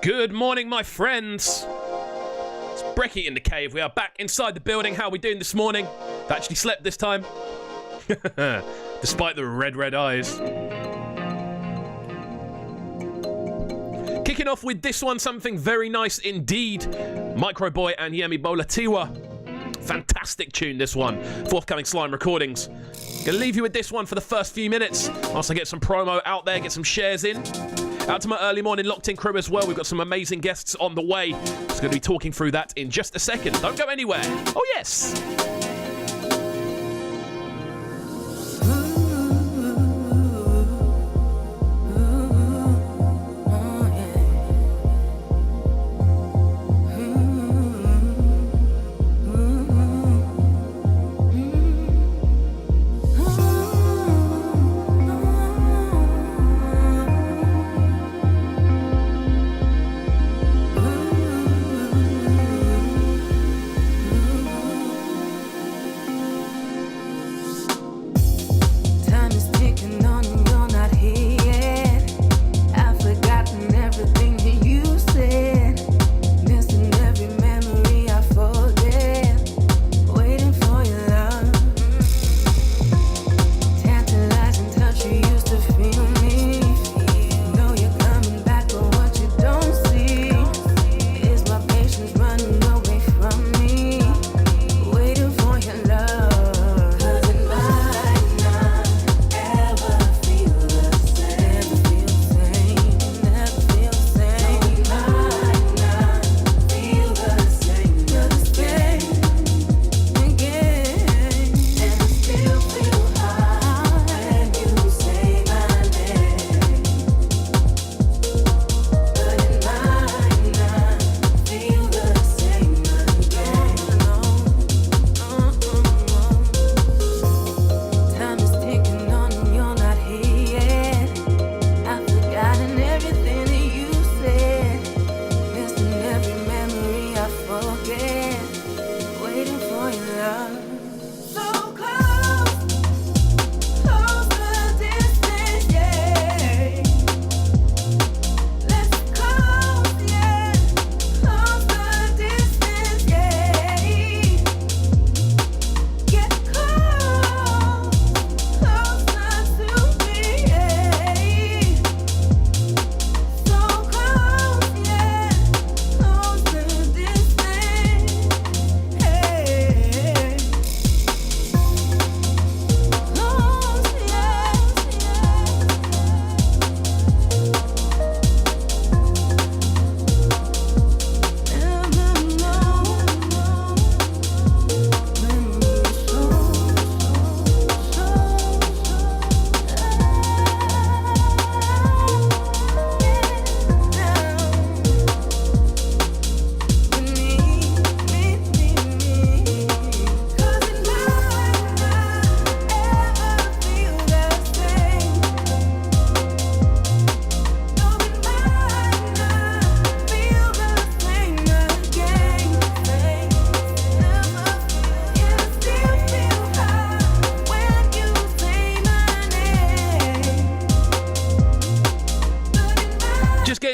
Good morning, my friends. It's Brekky in the Cave. We are back inside the building. How are we doing this morning? I've actually slept this time. Despite the red eyes. Kicking off with this one, something very nice indeed. Microboy and Yemi Bolatiwa. Fantastic tune, this one. Forthcoming Slime Recordings. Gonna leave you with this one for the first few minutes. Also get some promo out there, get some shares in. Out to my early morning locked in crew as well. We've got some amazing guests on the way. Just going to be talking through that in just a second. Don't go anywhere. Oh, yes.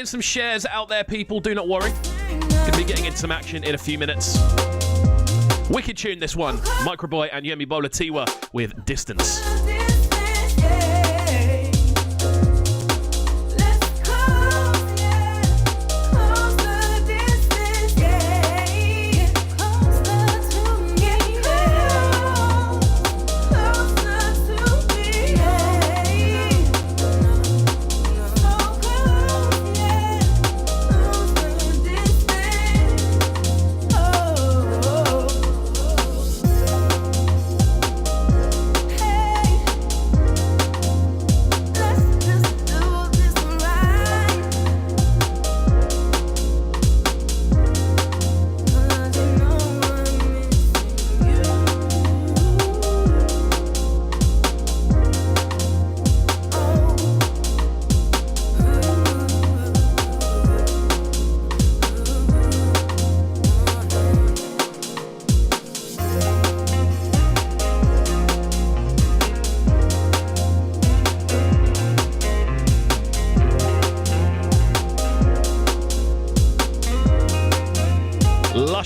Some shares out there, people, do not worry. Gonna be getting into some action in a few minutes. Wicked tune, this one. Microboy and Yemi Bolatiwa with Distance.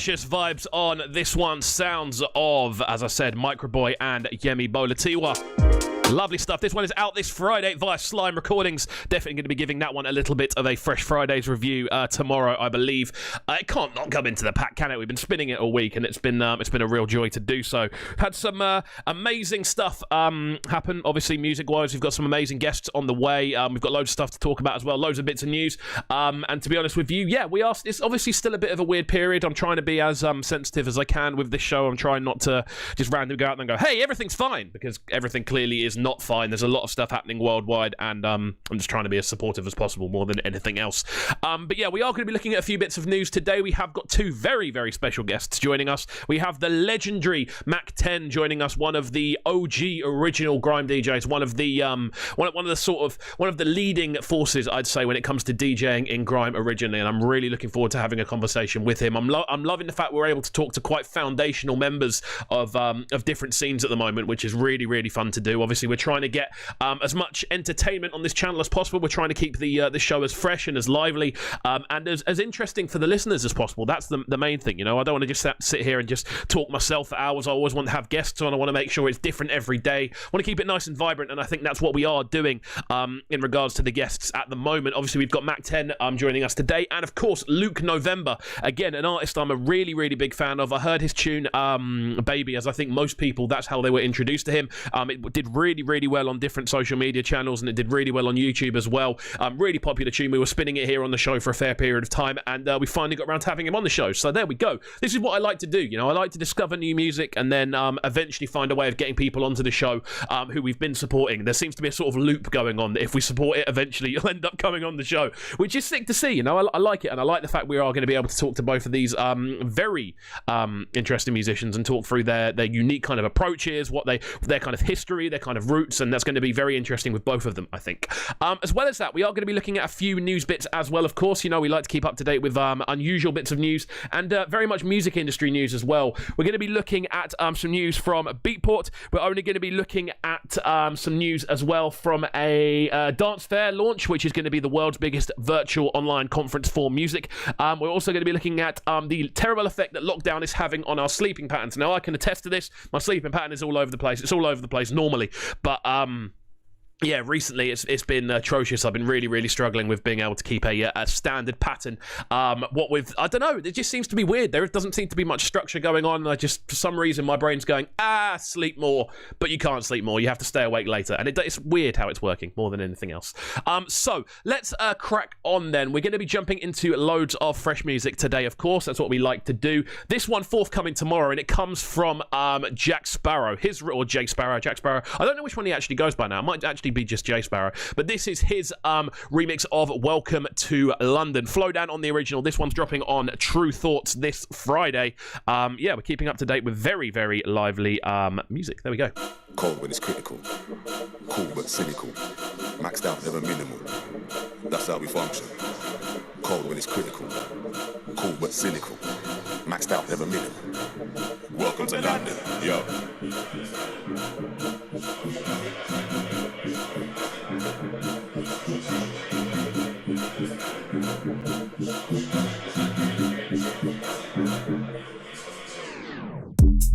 luscious vibes on this one. Sounds of, as I said, Microboy and Yemi Bolatiwa. Lovely stuff. This one is out this Friday via Slime Recordings. Definitely going to be giving that one a little bit of a Fresh Fridays review tomorrow, I believe. It can't not come into the pack, can it? We've been spinning it all week, and it's been a real joy to do so. Had some amazing stuff happen. Obviously, music-wise, we've got some amazing guests on the way. We've got loads of stuff to talk about as well. Loads of bits of news. And to be honest with you, yeah, we are. It's obviously still a bit of a weird period. I'm trying to be as sensitive as I can with this show. I'm trying not to just randomly go out and go, "Hey, everything's fine," because everything clearly is not fine. There's a lot of stuff happening worldwide, and I'm just trying to be as supportive as possible more than anything else. But yeah, we are going to be looking at a few bits of news today. We have got two very, very special guests joining us. We have the legendary Mac 10 joining us, one of the OG original grime DJs, one of the leading forces, I'd say, when it comes to DJing in grime originally, and I'm really looking forward to having a conversation with him. I'm loving the fact we're able to talk to quite foundational members of different scenes at the moment, which is really, really fun to do. Obviously, we're trying to get as much entertainment on this channel as possible. We're trying to keep the show as fresh and as lively and as interesting for the listeners as possible. That's the main thing, you know. I don't want to just sit here and just talk myself for hours. I always want to have guests on. I want to make sure it's different every day. I want to keep it nice and vibrant, and I think that's what we are doing in regards to the guests at the moment. Obviously, we've got Mac 10 joining us today, and of course, Luke November, again, an artist I'm a really, really big fan of. I heard his tune, Baby, as I think most people, that's how they were introduced to him. It did really, really well on different social media channels, and it did really well on YouTube as well. Really popular tune. We were spinning it here on the show for a fair period of time, and we finally got around to having him on the show. So there we go. This is what I like to do. You know, I like to discover new music and then eventually find a way of getting people onto the show who we've been supporting. There seems to be a sort of loop going on that if we support it, eventually you'll end up coming on the show, which is sick to see. You know, I like it, and I like the fact we are going to be able to talk to both of these very interesting musicians and talk through their unique kind of approaches, their kind of history, their kind of roots, and that's going to be very interesting with both of them, I think. As well as that, we are going to be looking at a few news bits as well, of course. You know, we like to keep up to date with unusual bits of news and very much music industry news as well. We're going to be looking at some news from Beatport. We're only going to be looking at some news as well from a dance fair launch, which is going to be the world's biggest virtual online conference for music. We're also going to be looking at the terrible effect that lockdown is having on our sleeping patterns. Now, I can attest to this. My sleeping pattern is all over the place. It's all over the place normally, but yeah, recently it's been atrocious. I've been really, really struggling with being able to keep a standard pattern. I don't know, it just seems to be weird. There doesn't seem to be much structure going on. For some reason, my brain's going, sleep more, but you can't sleep more. You have to stay awake later. And it's weird how it's working more than anything else. So let's crack on then. We're going to be jumping into loads of fresh music today, of course. That's what we like to do. This one forthcoming tomorrow, and it comes from Jack Sparrow. Jack Sparrow. I don't know which one he actually goes by now. It might actually be just Jay Sparrow, but this is his remix of Welcome to London. Flow down on the original. This one's dropping on True Thoughts this Friday. Yeah, we're keeping up to date with very, very lively music. There we go. Cold when it's critical, cool but cynical, maxed out never minimal. That's how we function. Cold when it's critical, cool but cynical, maxed out never minimal. Welcome to London, yo.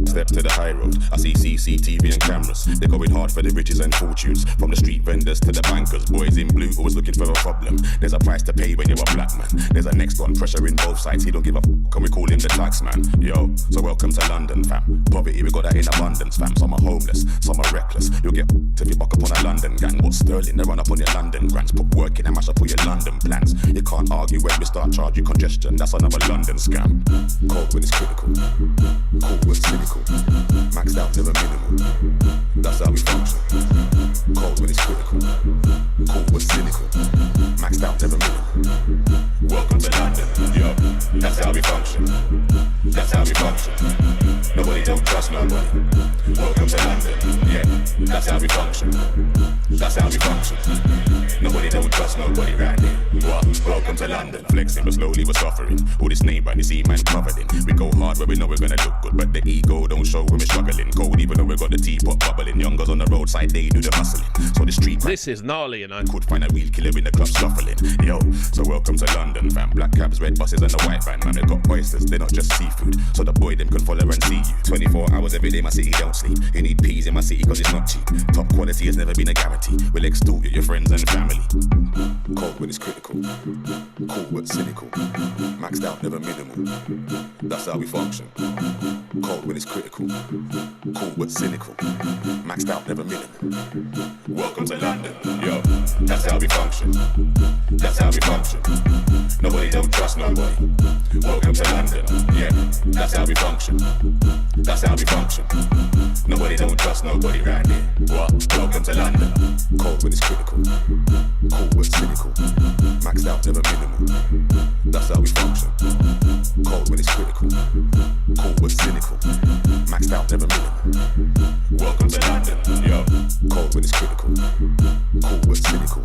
Step to the high road, I see CCTV and cameras. They're going hard for the riches and fortunes. From the street vendors to the bankers, boys in blue always looking for a problem. There's a price to pay when you're a black man. There's a next one, pressure in both sides. He don't give a and we call him the tax man. Yo, so welcome to London, fam. Poverty, we got that in abundance, fam. Some are homeless, some are reckless. You'll get if you buck up on a London gang. What's sterling, they run up on your London grants. Put work in and mash up all your London plans. You can't argue when we start charging congestion. That's another London scam. Cold when it's critical, cool when cynical, maxed out never minimal. That's how we function. Cold when it's critical, cool when cynical, maxed out never minimal. Welcome to London, yo. That's how we function. That's how we function. Nobody don't trust nobody. Welcome to London, yeah. That's how we function. That's how we function. Nobody don't trust trust nobody round here. What? Welcome to London. Flexing, but slowly we're suffering. All this name brand, you see man covered in. We go hard where we know we're gonna look good, but the ego don't show when we're struggling. Cold even though we got the teapot bubbling. Youngers on the roadside, they do the hustling. So the street. This is gnarly, you know. Could find a real killer in the club shuffling. Yo, so welcome to London, fam. Black cabs, red buses, and the white van. Man, they got oysters, they're not just seafood. So the boy them can follow and see you. 24 hours every day, my city don't sleep. You need peas in my city cause it's not cheap. Top quality has never been a guarantee. We'll extort your friends and family. Cold when it's critical. Cool but cynical. Maxed out, never minimal. That's how we function. Cold when it's critical. Cool but cynical. Maxed out, never minimal. Welcome to London. Yo, that's how we function. That's how we function. Nobody don't trust nobody. Welcome to London. Yeah, that's how we function. That's how we function. Nobody don't trust nobody round here. What? Welcome to London. Cold when it's critical. Cool but cynical. Maxed out, never minimal. That's how we function. Cold when it's critical. Cool but cynical. Maxed out, never minimal. Welcome to London. Yo, cold when it's critical. Cool but cynical.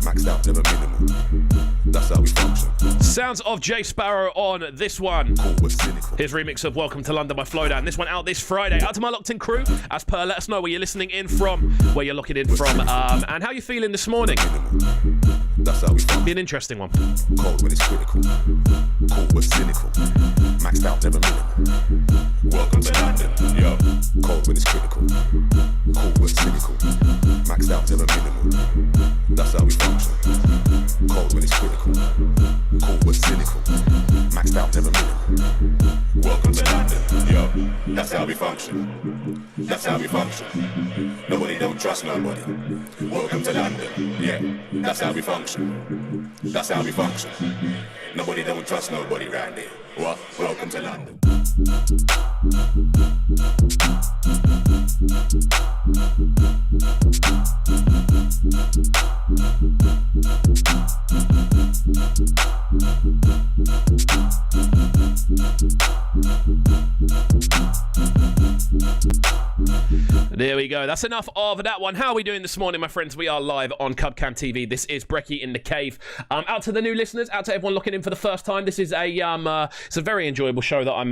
Maxed out, never minimal. That's how we function. Sounds of Jay Sparrow on this one. Cool but cynical. His remix of Welcome to London by Flowdown. This one out this Friday. Out to my locked in crew. As per, let us know where you're listening in from, where you're locking in from, and how you're feeling this morning. That's how we function. Be an interesting one. Cold when it's critical. Cool but cynical. Maxed out, never minimal. Welcome to London. Yo, cold when it's critical. Cool but cynical. Maxed out, never minimal. That's how we function. Cold when it's critical. Cool but cynical. Maxed out, never minimal. Welcome to London. Yo, that's how we function. That's how we function. Nobody don't trust nobody. Welcome to London. Yeah, that's how we function. That's how we function. Nobody don't trust nobody round here. What? Welcome to London. There we go. That's enough of that one. How are we doing this morning, my friends? We are live on Cubcam TV. This is Brekky in the Cave. Out to the new listeners, out to everyone locking in for the first time. This is it's a very enjoyable show that I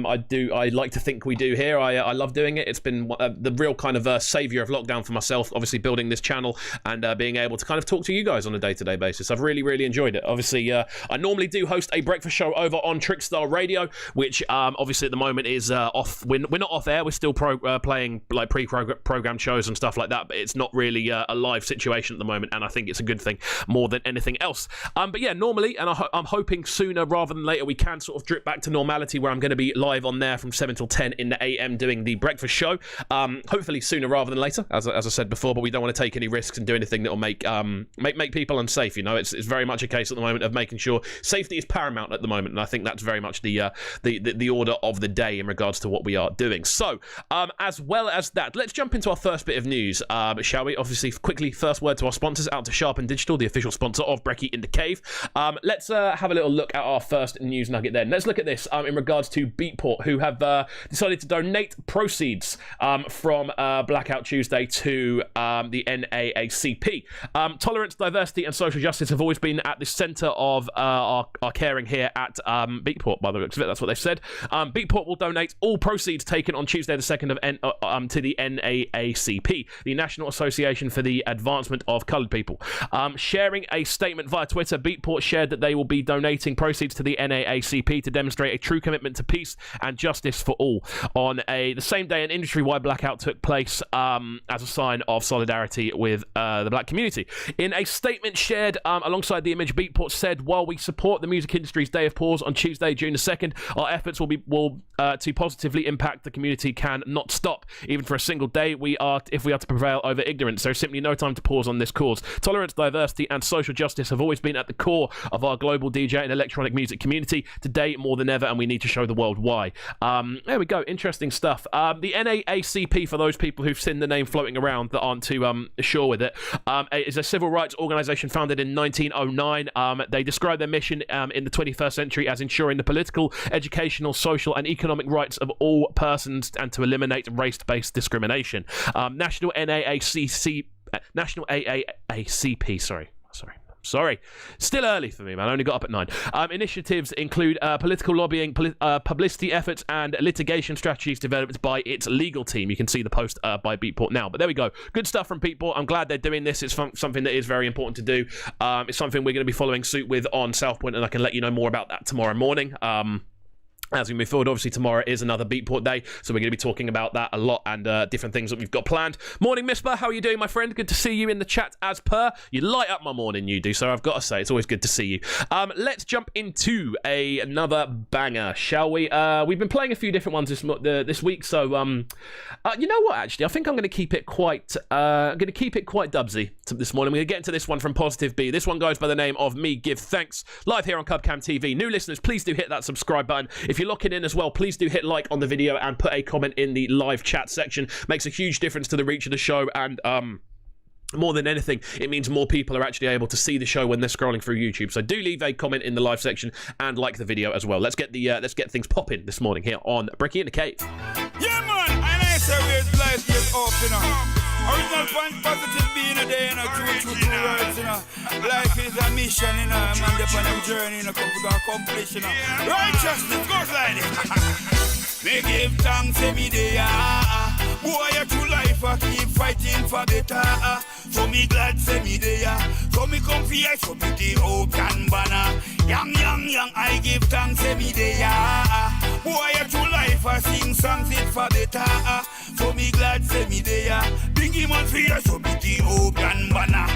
like to think we do here. I love doing it. It's been the real kind of saviour of lockdown for myself. Obviously, building this channel and being able to kind of talk to you guys on a day-to-day basis. I've really, really enjoyed it. Obviously, I normally do host a breakfast show over on Trickstar Radio, which obviously at the moment is off. We're not off air. We're still playing like pre-programmed shows and stuff like that, but it's not really a live situation at the moment, and I think it's a good thing more than anything else. But yeah, normally, and I'm hoping sooner rather than later, we can sort of drip back to normality where I'm going to be live on there from 7 till 10 in the AM doing the breakfast show. Hopefully sooner rather than later, as I said before, but we don't want to take any risks and do anything that will make people unsafe. You know, it's very much a case at the moment of making sure safety is paramount at the moment, and I think that's very much the order of the day in regards to what we are doing. So, as well as that, let's jump into our first bit of news, shall we? Obviously, quickly, first word to our sponsors, out to Sharpen Digital, the official sponsor of Brekky In The Cave. Let's have a little look at our first news nugget then. Let's look at this in regards to Beatport, who have decided to donate proceeds from Blackout Tuesday to the NAACP. Tolerance, diversity, and social justice have always been at the centre of our caring here at Beatport, by the looks of it. That's what they've said. Beatport will donate all proceeds taken on Tuesday the 2nd of to the NAACP, the National Association for the Advancement of Coloured People. Sharing a statement via Twitter, Beatport shared that they will be donating proceeds to the NAACP to demonstrate a true commitment to peace and justice for all. On the same day, an industry-wide blackout took place as a sign of solidarity with the black community. In a statement shared alongside the image, Beatport said, "While we support the music industry's Day of Pause on Tuesday, June the 2nd, our efforts will to positively impact the community can not stop. Even for a single day, if we are to prevail over ignorance. There's simply no time to pause on this cause. Tolerance, diversity, and social justice have always been at the core of our global DJ and electronic music community. Today, more than ever, and we need to show the world why." There we go. Interesting stuff. The NAACP, for those people who've seen the name floating around that aren't too sure with it, is a civil rights organisation founded in 1909. They describe their mission in the 21st century as ensuring the political, educational, social, and economic rights of all persons and to eliminate race-based discrimination. National AACP, sorry. Sorry. Still early for me, man. I only got up at 9. Initiatives include political lobbying, publicity efforts, and litigation strategies developed by its legal team. You can see the post by Beatport now. But there we go. Good stuff from Beatport. I'm glad they're doing this. It's something that is very important to do. It's something we're going to be following suit with on South Point, and I can let you know more about that tomorrow morning. As we move forward, obviously tomorrow is another Beatport day, so we're going to be talking about that a lot and different things that we've got planned. Morning, Misbah, how are you doing, my friend? Good to see you in the chat as per. You light up my morning, you do, so I've got to say, it's always good to see you. Let's jump into another banger, shall we? We've been playing a few different ones this week, so you know what, actually? I think I'm going to keep it quite dubsy this morning. We're going to get into this one from Positive B. This one goes by the name of Me Give Thanks, live here on Cubcam TV. New listeners, please do hit that subscribe button. If you're locking in as well, please do hit like on the video and put a comment in the live chat section. Makes a huge difference to the reach of the show, and more than anything, it means more people are actually able to see the show when they're scrolling through YouTube. So do leave a comment in the live section and like the video as well. Let's get things popping this morning here on Brekky In The Cave. Yeah, man, and I say we're life is up, you know. Original point, positive being a day, you know, two words, you know. Life is a mission, you know, man, the on a journey, you know, come to accomplish, you know. Righteousness goes like this. Me give thanks every day, boy, your true life, I keep fighting for better, so me glad say me there, so me come for you, so me the hope and banner. Young, I give thanks every day, boy, your true life, I sing songs it for better, so me glad say me there. Bring him on for you, so me the hope and banner.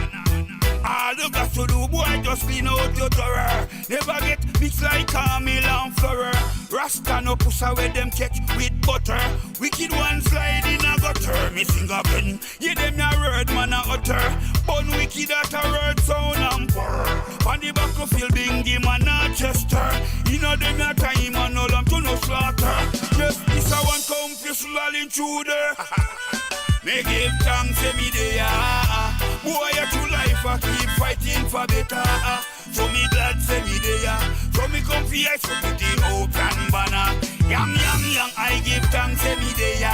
All you got to do, boy, just clean out your terror. Never get mixed like caramel and flour. Rasta no push away them catch with butter. Wicked one slide in a gutter. Me sing again, yeah, them a word man a utter. Bun wicked at a word sound and purr. On the battlefield, Bingy man a Chester. You know them a time and no lamb to no slaughter. Yes, this a one confused lol intruder. Me give thanks every day, boy, your true life, I keep fighting for better, so me glad say me there, so me come for you, so me the hope and banner. Young, I give thanks every day,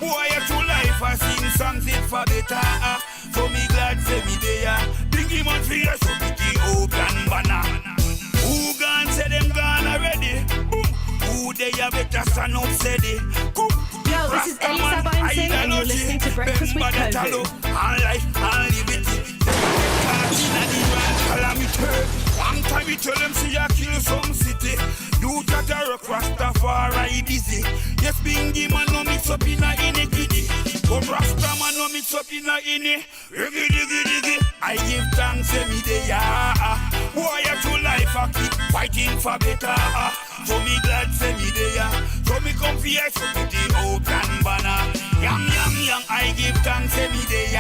boy, your true life, I sing songs it for better, so me glad say me there, bring him on for you, so me the hope and banner. Who gone say them gone already? Who they a better stand up say they? Yo, this is Elisa Bouncing, and you're listening to Breakfast with Long time we tell them see ya kill some city. You that a rock Rastafari dizzy. Yes, Bingy man no mix up in a iniquity. Come Rasta man no mix up in a ini. Diggy. I give thanks every day, boy, your true life I keep fighting for better. So me glad say me there, so me come for you, so me the hope and banner. Young, I give thanks every day,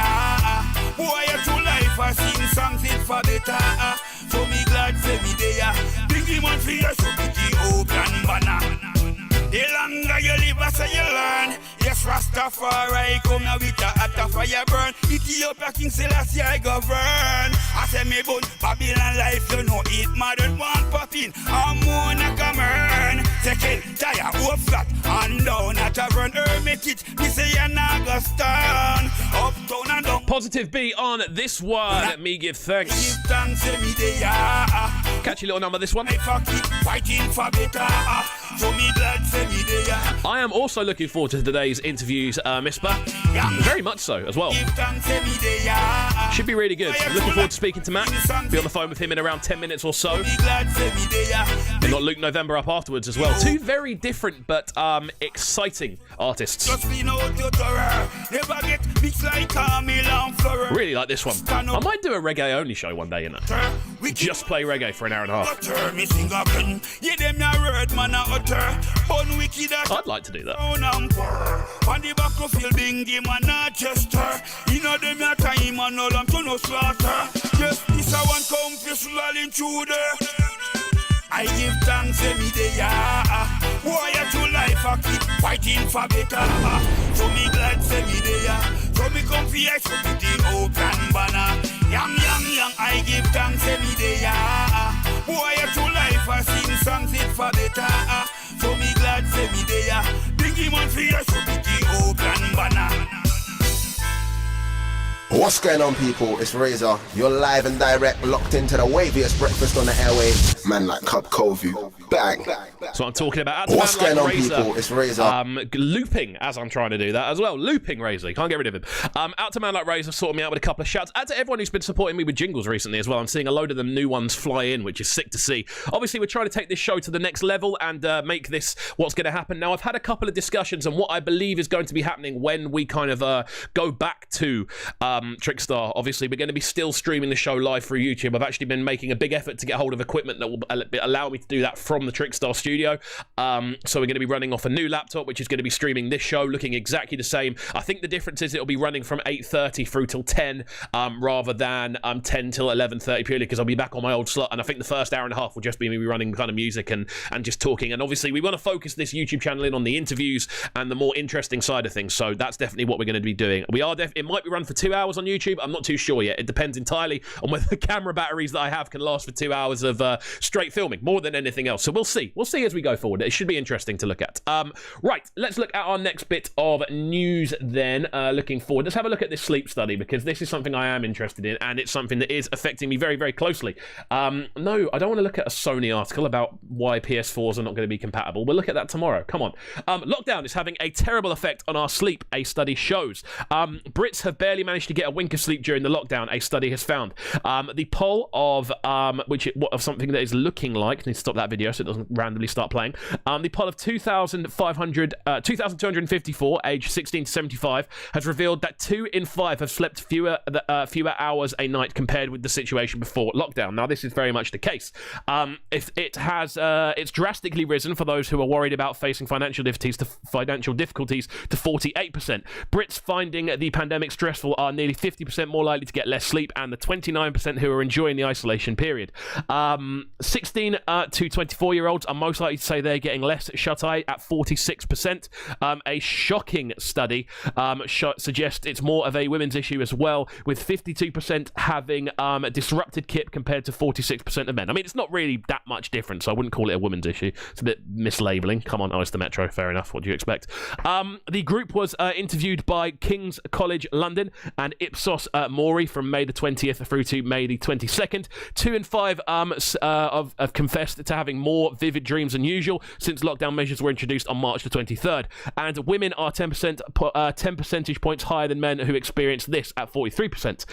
boy, your true life I sing songs it for better. So me glad say me there, bring him on for you, so me the hope and banner. The longer you live, I say you learn. Yes, Rastafari come now with a hot fire burn. Ethiopia King Selassie I govern. I say me bun Babylon life, you know it mother one popping. I'm more like a man. Second tire, up flat, and down at a run. Hermitage, me say you're not gonna stand. Uptown and down. Positive B on this one. Let me give thanks. Give thanks every day, Catchy little number, this one. I keep fighting for better. So me glad say me there. I am also looking forward to today's interviews, Misbah. Very much so, as well. Give thanks every day, Should be really good. Looking forward to speaking to Matt. Be on the phone with him in around 10 minutes or so. me glad say me there. We've got Luke November up afterwards as well. Two very different but exciting artists. Just clean out your terror. Never get mixed like caramel and flour. Really like this one. I might do a reggae only show one day, you know. Just play reggae for an hour and a half. Me sing again. Yeah, them na word man a utter. Bun wicked at I'd like to do that. on the battlefield, Bingy man a Chester. You know them a time and no lamb to no slaughter. Yes, this a one confused lol intruder. I give thanks every day, boy, your true life I keep fighting for better. So me glad say me there, so me come for you, so me the hope and banner. Young, I give thanks every day, boy, your true life I sing songs it for better. So me glad say me there, bring him on for you, so me the hope and banner. What's going on, people? It's Razor. You're live and direct, locked into the waviest breakfast on the airwaves. Man like Cub Kovu. Bang. That's what I'm talking about. What's going on, Razor, people? It's Razor. Looping, as I'm trying to do that as well. Looping Razor. You can't get rid of him. Out to Man Like Razor, sorting me out with a couple of shouts. Out to everyone who's been supporting me with jingles recently as well. I'm seeing a load of them new ones fly in, which is sick to see. Obviously, we're trying to take this show to the next level and make this what's going to happen. Now, I've had a couple of discussions on what I believe is going to be happening when we kind of go back to Trickstar. Obviously, we're going to be still streaming the show live through YouTube. I've actually been making a big effort to get hold of equipment that will allow me to do that from the Trickstar studio. So we're going to be running off a new laptop, which is going to be streaming this show, looking exactly the same. I think the difference is it'll be running from 8:30 through till 10, rather than 10 till 11:30 purely because I'll be back on my old slot. And I think the first hour and a half will just be me running kind of music and just talking. And obviously, we want to focus this YouTube channel in on the interviews and the more interesting side of things. So that's definitely what we're going to be doing. It might be run for 2 hours on YouTube. I'm not too sure yet. It depends entirely on whether the camera batteries that I have can last for 2 hours of straight filming, more than anything else. So we'll see. We'll see as we go forward. It should be interesting to look at. Right, let's look at our next bit of news then. Looking forward. Let's have a look at this sleep study because this is something I am interested in and it's something that is affecting me very, very closely. No, I don't want to look at a Sony article about why PS4s are not going to be compatible. We'll look at that tomorrow. Come on. Lockdown is having a terrible effect on our sleep, a study shows. Brits have barely managed to get a wink of sleep during the lockdown, a study has found. The poll of something that is looking like, I need to stop that video so it doesn't randomly start playing. The poll of 2,254 aged 16 to 75 has revealed that 2 in 5 have slept fewer hours a night compared with the situation before lockdown. Now, this is very much the case. It's drastically risen for those who are worried about facing financial difficulties to 48%. Brits finding the pandemic stressful are nearly 50% more likely to get less sleep, and the 29% who are enjoying the isolation period. 16 to 24-year-olds are most likely to say they're getting less shut-eye at 46%. A shocking study suggests it's more of a women's issue as well, with 52% having disrupted kip compared to 46% of men. I mean, it's not really that much different, so I wouldn't call it a women's issue. It's a bit mislabeling. Come on, it's the Metro. Fair enough. What do you expect? The group was interviewed by King's College London and Ipsos Mori from May the 20th through to May the 22nd. 2 in 5 have confessed to having more vivid dreams than usual since lockdown measures were introduced on March the 23rd. And women are 10 percentage points higher than men who experience this at 43%.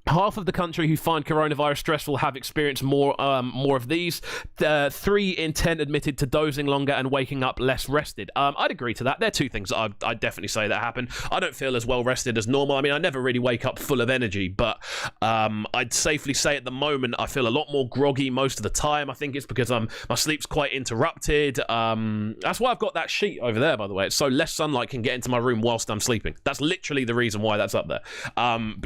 Half of the country who find coronavirus stressful have experienced more of these. 3 in 10 admitted to dozing longer and waking up less rested. I'd agree to that. They're two things that I'd definitely say that happen. I don't feel as well rested as normal. I mean, I never really wake up full of energy, but I'd safely say at the moment I feel a lot more groggy most of the time. I think it's because my sleep's quite interrupted. That's why I've got that sheet over there, by the way. It's so less sunlight can get into my room whilst I'm sleeping. That's literally the reason why that's up there. And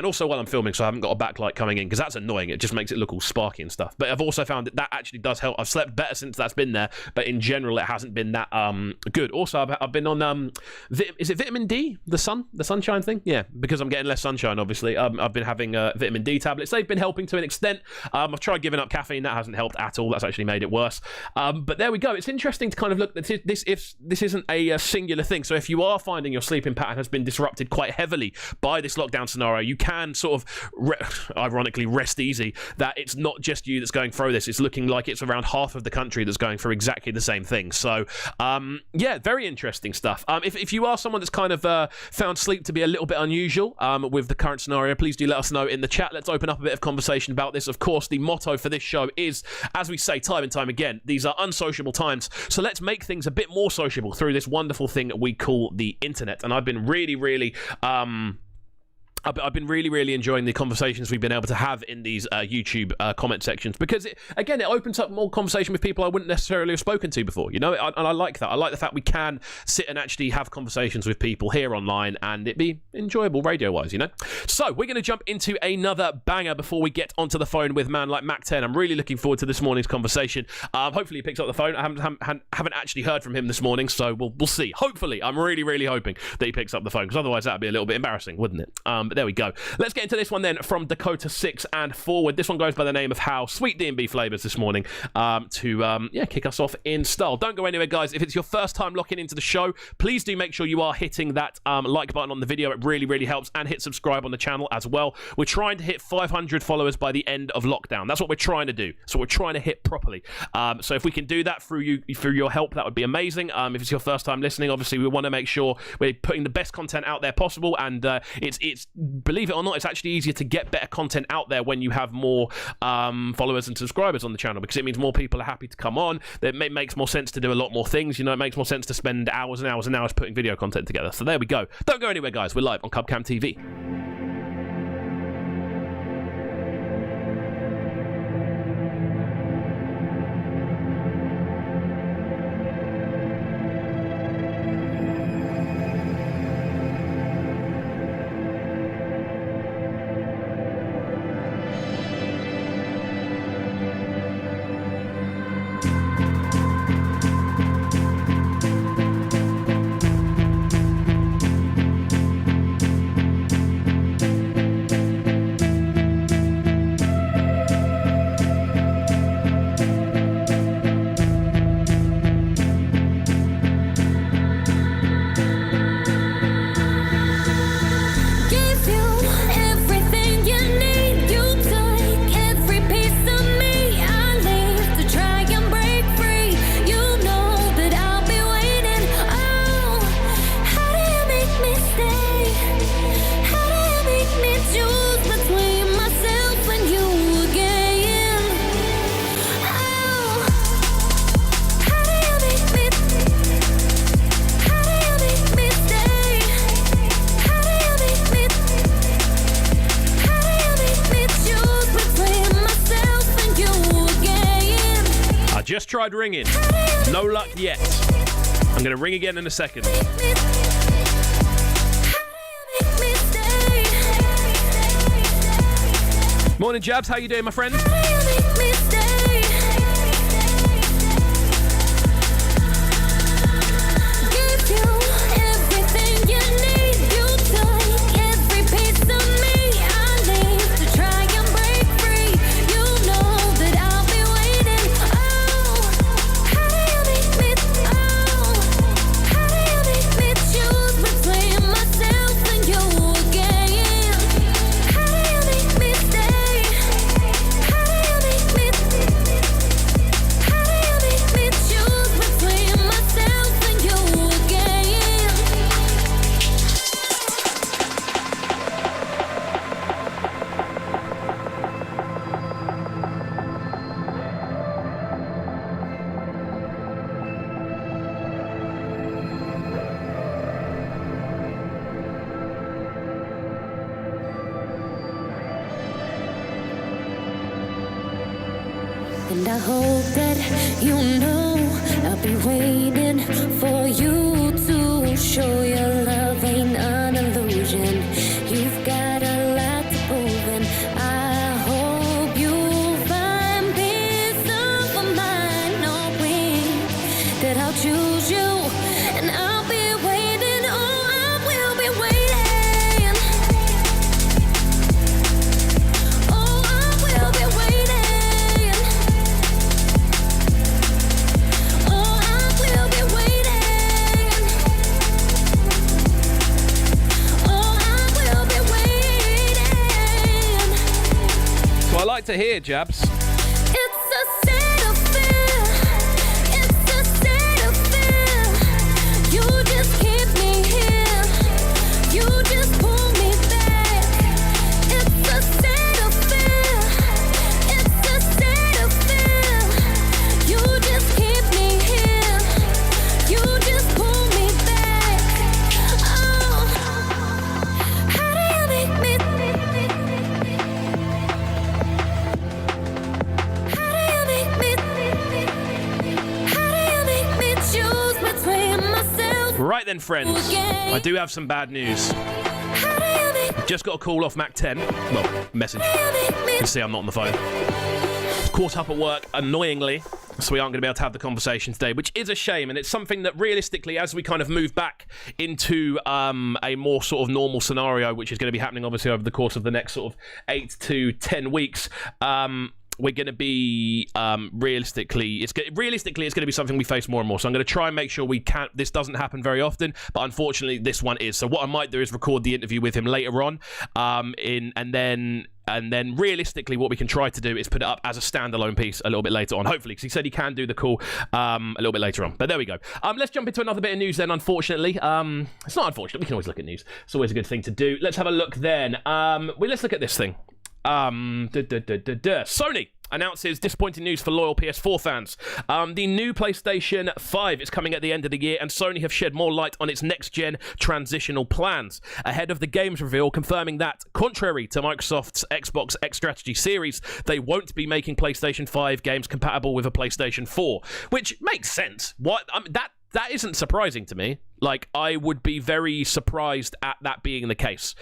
also while I'm filming, so I haven't got a backlight coming in because that's annoying. It just makes it look all sparky and stuff. But I've also found that actually does help. I've slept better since that's been there, but in general it hasn't been that good. Also, I've been on is it vitamin D, the sunshine thing? Yeah, because I'm getting less sunshine. Obviously, I've been having vitamin D tablets. They've been helping to an extent. I've tried giving up caffeine. That hasn't helped at all. That's actually made it worse. But there we go. It's interesting to kind of look at this. If this isn't a singular thing, so if you are finding your sleeping pattern has been disrupted quite heavily by this lockdown scenario, you can sort of ironically rest easy that it's not just you that's going through this. It's looking like it's around half of the country that's going through exactly the same thing. So yeah, very interesting stuff. If you are someone that's kind of found sleep to be a little bit unusual with the current scenario, please do let us know in the chat. Let's open up a bit of conversation about this. Of course, the motto for this show is, as we say time and time again, these are unsociable times, so let's make things a bit more sociable through this wonderful thing that we call the internet. And I've been really enjoying the conversations we've been able to have in these YouTube comment sections, because it opens up more conversation with people I wouldn't necessarily have spoken to before, and I like that. I like the fact we can sit and actually have conversations with people here online and it be enjoyable radio-wise, So we're going to jump into another banger before we get onto the phone with man like Mac 10. I'm really looking forward to this morning's conversation. Hopefully he picks up the phone. I haven't actually heard from him this morning, so we'll see. Hopefully, I'm really hoping that he picks up the phone, because otherwise that would be a little bit embarrassing, wouldn't it? But there we go. Let's get into this one then from Dakota 6 and forward. This one goes by the name of How. Sweet D&B flavors this morning to kick us off in style. Don't go anywhere, guys. If it's your first time locking into the show, please do make sure you are hitting that like button on the video. It really, really helps. And hit subscribe on the channel as well. We're trying to hit 500 followers by the end of lockdown. That's what we're trying to do. So we're trying to hit properly. So if we can do that through your help, that would be amazing. If it's your first time listening, obviously we want to make sure we're putting the best content out there possible. And it's believe it or not, it's actually easier to get better content out there when you have more followers and subscribers on the channel, because it means more people are happy to come on. It makes more sense to do a lot more things. You know, it makes more sense to spend hours and hours and hours putting video content together. So there we go. Don't go anywhere, guys. We're live on Cubcam TV. Just tried ringing. No luck yet. I'm going to ring again in a second. Morning, Jabs. How you doing, my friend? And I hope that you know I'll be waiting for you to show your love ain't an illusion. You've got a lot to prove, and I hope you find peace of mind knowing that I'll choose you, and I'll be waiting. Oh, I will be waiting. Oh, I will be waiting. Oh, I will be waiting. Oh, I will be waiting. So I like to hear, Jabs. It's a state of fear. It's a state of fear. You just keep me here. You just pull me back. It's a state of fear. It's a state of fear. You just keep me here. You just pull me back. Oh, how do you make me? How do you make me? How do you make me choose between myself? Right then, friends. I do have some bad news. How do you make Just got a call off Mac 10. Well, message. You me? can see I'm not on the phone. Caught up at work, annoyingly. So we aren't going to be able to have the conversation today, which is a shame. And it's something that realistically, as we kind of move back into a more sort of normal scenario, which is going to be happening obviously over the course of the next sort of 8 to 10 weeks, we're going to be realistically, it's going to be something we face more and more. So I'm going to try and make sure this doesn't happen very often, but unfortunately this one is. So what I might do is record the interview with him later on, and then realistically what we can try to do is put it up as a standalone piece a little bit later on, hopefully, because he said he can do the call a little bit later on. But there we go. Let's jump into another bit of news then, unfortunately. It's not unfortunate, we can always look at news. It's always a good thing to do. Let's have a look then. Let's look at this thing. Sony announces disappointing news for loyal PS4 fans. The new PlayStation 5 is coming at the end of the year, and Sony have shed more light on its next-gen transitional plans ahead of the games reveal, confirming that, contrary to Microsoft's Xbox X Strategy series, they won't be making PlayStation 5 games compatible with a PlayStation 4, which makes sense. That isn't surprising to me. Like, I would be very surprised at that being the case.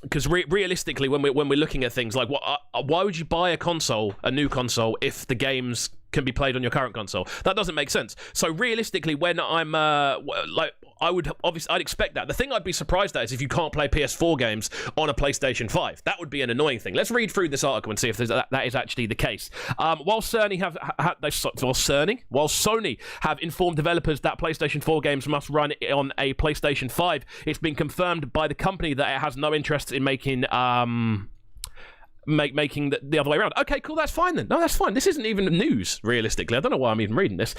Because realistically, when we're looking at things like why would you buy a new console, if the games can be played on your current console? That doesn't make sense. So realistically, when I'm I'd expect that. The thing I'd be surprised at is if you can't play PS4 games on a PlayStation 5. That would be an annoying thing. Let's read through this article and see if that is actually the case. While Sony have informed developers that PlayStation 4 games must run on a PlayStation 5, it's been confirmed by the company that it has no interest in making making the other way around. Okay, cool, that's fine then. No, that's fine. This isn't even news, realistically. I don't know why I'm even reading this.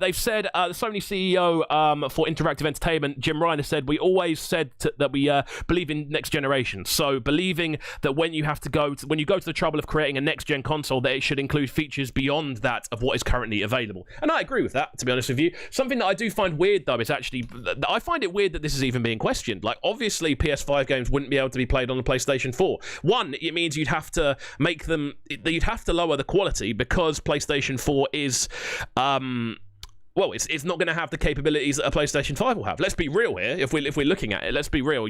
They've said, the Sony CEO for Interactive Entertainment, Jim Ryan, has said, we always said that we believe in next generation. So believing that when you go to the trouble of creating a next-gen console, that it should include features beyond that of what is currently available. And I agree with that, to be honest with you. Something that I do find weird, though, is actually, I find it weird that this is even being questioned. Like, obviously, PS5 games wouldn't be able to be played on the PlayStation 4. One, it means you'd have to make them, you'd have to lower the quality, because PlayStation 4 is it's not going to have the capabilities that a PlayStation 5 will have. Let's be real here. If we're looking at it, let's be real.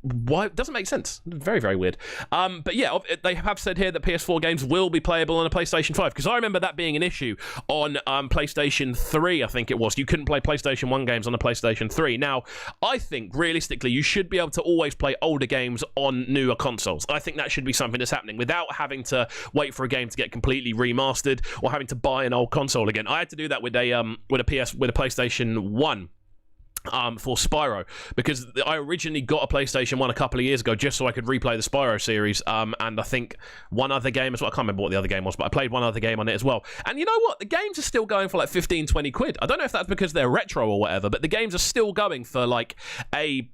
Why it doesn't make sense? Very, very weird. But yeah, they have said here that PS4 games will be playable on a PlayStation 5, because I remember that being an issue on PlayStation 3. I think it was. You couldn't play PlayStation 1 games on a PlayStation 3. Now, I think realistically, you should be able to always play older games on newer consoles. I think that should be something that's happening without having to wait for a game to get completely remastered or having to buy an old console again. I had to do that with a PlayStation 1 for Spyro, because I originally got a PlayStation 1 a couple of years ago just so I could replay the Spyro series, and I think one other game as well. I can't remember what the other game was, but I played one other game on it as well. And you know what? The games are still going for like 15-20 quid. I don't know if that's because they're retro or whatever, but the games are still going for like a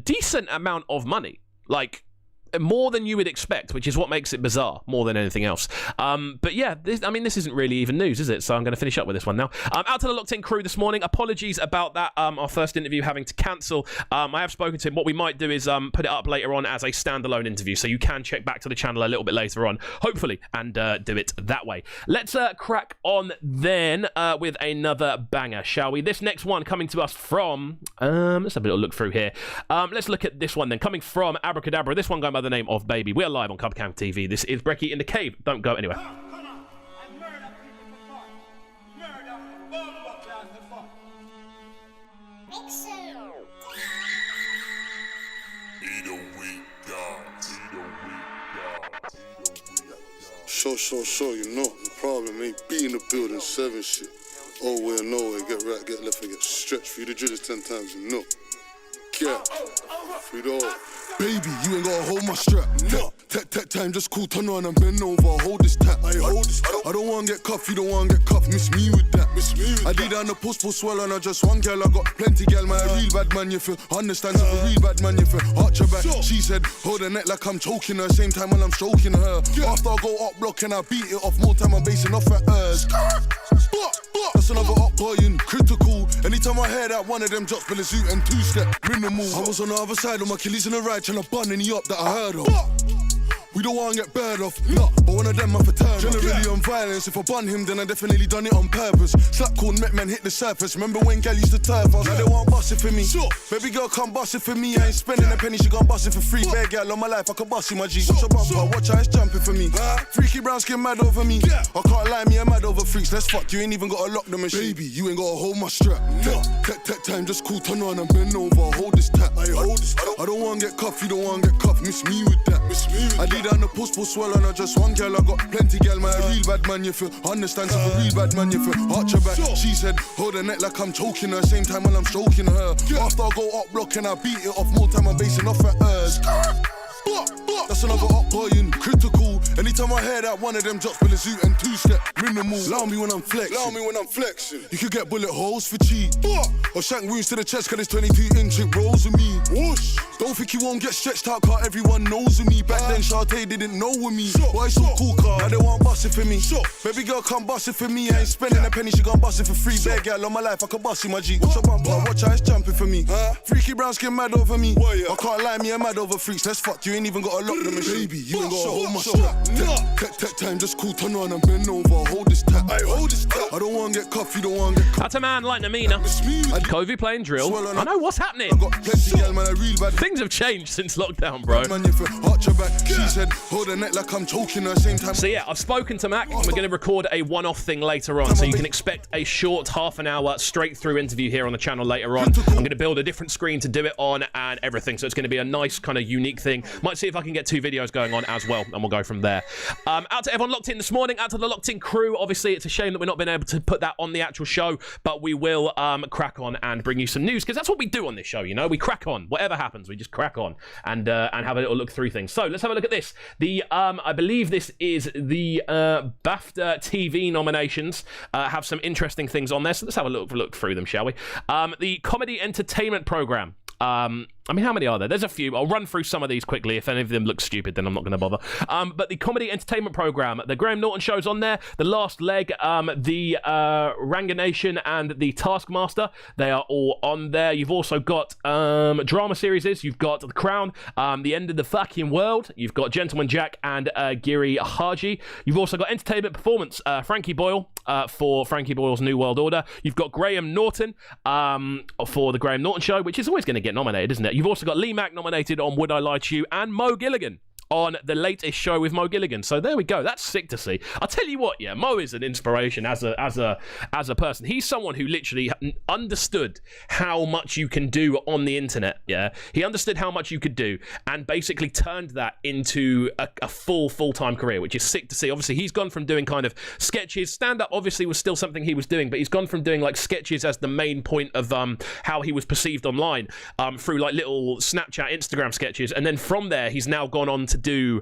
decent amount of money. Like, more than you would expect, which is what makes it bizarre more than anything else. But yeah, this isn't really even news, is it? So I'm going to finish up with this one now. Out to the Locked In crew this morning. Apologies about that. Our first interview having to cancel. I have spoken to him. What we might do is put it up later on as a standalone interview, so you can check back to the channel a little bit later on, hopefully, and do it that way. Let's crack on then with another banger, shall we? This next one coming to us from... let's have a little look through here. Let's look at this one then. Coming from Abracadabra. This one going by the name of Baby. We're live on Cubcam TV. This is Brekky In The Cave. Don't go anywhere. Sure, you know. The problem ain't be in the building, 7 shit. Oh, well, no way. Get right, get left, and get stretched. For you to drill this 10 times, you know. Yeah. Free the all. Baby, you ain't gotta hold my strap. No. Tech time, just cool, turn on and bend over. Hold this tap. I don't wanna get cuffed, you don't wanna get cuffed. Miss me with that. I did on the post swell and I just one girl. I got plenty girl, my real bad man, you feel. Understand, a real bad man, you feel. Arch your back. She said, hold her neck like I'm choking her. Same time when I'm stroking her. After I go up block and I beat it off. More time I'm basing off at hers. That's another up boy in critical. Anytime I hear that, one of them drops, but suit and 2-step minimal. I was on the other side of my Achilles in the ride, trying to bun any up that I heard of. We don't want to get burned off, nah, but one of them have a turn. Generally on violence, if I bun him, then I definitely done it on purpose. Slap called met man hit the surface. Remember when gal used to turf us? Now they want bust it for me. Sure. Baby girl can't bust it for me. I ain't spending a penny, she gon' bust it for free. Bare girl on my life, I can bust it, my G. Watch a bumper, watch how it's jumping for me. Freaky brown skin mad over me. I can't lie, me I'm mad over freaks. Let's fuck, you ain't even gotta lock the machine. Baby, you ain't gotta hold my strap. Tech time, just cool, turn on and bend over. Hold this tap. I don't wanna get cuffed, you don't wanna get cuffed. Miss me with that. I did on the post for swell and I just one girl. I got plenty girl, man. A real bad man, you feel. Understand, so a real bad man, you feel. Arch her back. She said, hold her neck like I'm choking her. Same time when I'm stroking her. After I go up block and I beat it off. More time I'm basing off at hers. That's another up going critical. Anytime I hear that one of them drops with a zoot and two-step minimal. Allow me when I'm flexing. You could get bullet holes for cheap. Or shank wounds to the chest cause it's 22-inch it rolls with me. Whoosh. Don't think you won't get stretched out cause everyone knows with me. Back then Shartae didn't know with me. Why so cool car? Now they want bust it for me. Baby girl can't bust it for me. I ain't spending a penny, she gon' bust it for free. Bare girl on my life, I can bust it, my G. Watch a bumper, watch how it's jumping for me. Freaky brown skin mad over me. I can't lie, me I'm mad over freaks. Let's fuck, you ain't even gotta lock the machine. Baby, you ain't gotta hold my strap. Tech time, just cool, turn on and bend over. Hold this tap. I don't wanna get cuffed, you don't wanna get cuffed. That's a man like Namina. Covey playing drill. I know what's happening. Things have changed since lockdown, bro. She said, hold her neck like I'm choking her. Same time. So yeah, I've spoken to Mac. We're going to record a one-off thing later on, so you can expect a short half an hour straight through interview here on the channel later on. I'm going to build a different screen to do it on and everything, so it's going to be a nice kind of unique thing. Might see if I can get 2 videos going on as well, and we'll go from there. Out to everyone locked in this morning, out to the locked in crew. Obviously, it's a shame that we've not been able to put that on the actual show, but we will crack on and bring you some news, because that's what we do on this show, you know? We crack on. Whatever happens, we just crack on and have a little look through things. So let's have a look at this. The I believe this is the BAFTA TV nominations. Have some interesting things on there, so let's have a look through them, shall we? The Comedy Entertainment Programme. I mean, how many are there? There's a few. I'll run through some of these quickly. If any of them look stupid, then I'm not going to bother. But the Comedy Entertainment Programme, the Graham Norton Show's on there, The Last Leg, the Ranganation, and the Taskmaster. They are all on there. You've also got drama series. You've got The Crown, The End of the Fucking World. You've got Gentleman Jack and Giri Haji. You've also got Entertainment Performance, Frankie Boyle for Frankie Boyle's New World Order. You've got Graham Norton for The Graham Norton Show, which is always going to get nominated, isn't it? You've also got Lee Mack nominated on Would I Lie to You, and Mo Gilligan on The Latest Show with Mo Gilligan. So there we go. That's sick to see. I'll tell you what, yeah, Mo is an inspiration as a person. He's someone who literally understood how much you can do on the internet, yeah? He understood how much you could do and basically turned that into a full-time career, which is sick to see. Obviously, he's gone from doing kind of sketches. Stand-up obviously was still something he was doing, but he's gone from doing like sketches as the main point of how he was perceived online through like little Snapchat, Instagram sketches, and then from there, he's now gone on to do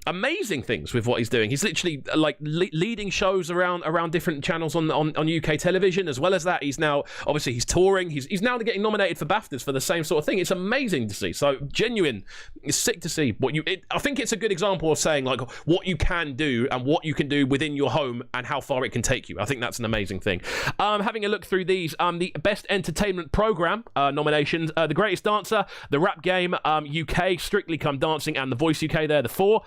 amazing things with what he's doing. He's literally like leading shows around different channels on UK television. As well as that, he's now obviously he's touring. He's now getting nominated for BAFTAs for the same sort of thing. It's amazing to see. So genuine, it's sick to see what you. I think it's a good example of saying like what you can do and what you can do within your home and how far it can take you. I think that's an amazing thing. Having a look through these, the Best Entertainment Programme nominations: The Greatest Dancer, The Rap Game UK, Strictly Come Dancing, and The Voice UK. They're the 4.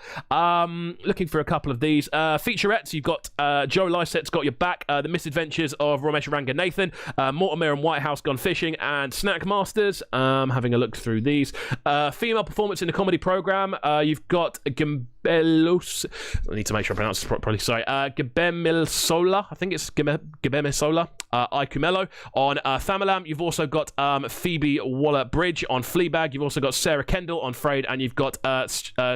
Looking for a couple of these featurettes. You've got Joe Lycett's Got Your Back, The Misadventures of Ramesh Ranganathan, Mortimer and Whitehouse Gone Fishing, and Snack Masters. Having a look through these. Female performance in the comedy programme. You've got Gembelos. I need to make sure I pronounce this properly. Sorry. Gebemisola. I think it's Gebemisola. Ikumelo on Famalam. You've also got Phoebe Waller-Bridge on Fleabag. You've also got Sarah Kendall on Frayed, and you've got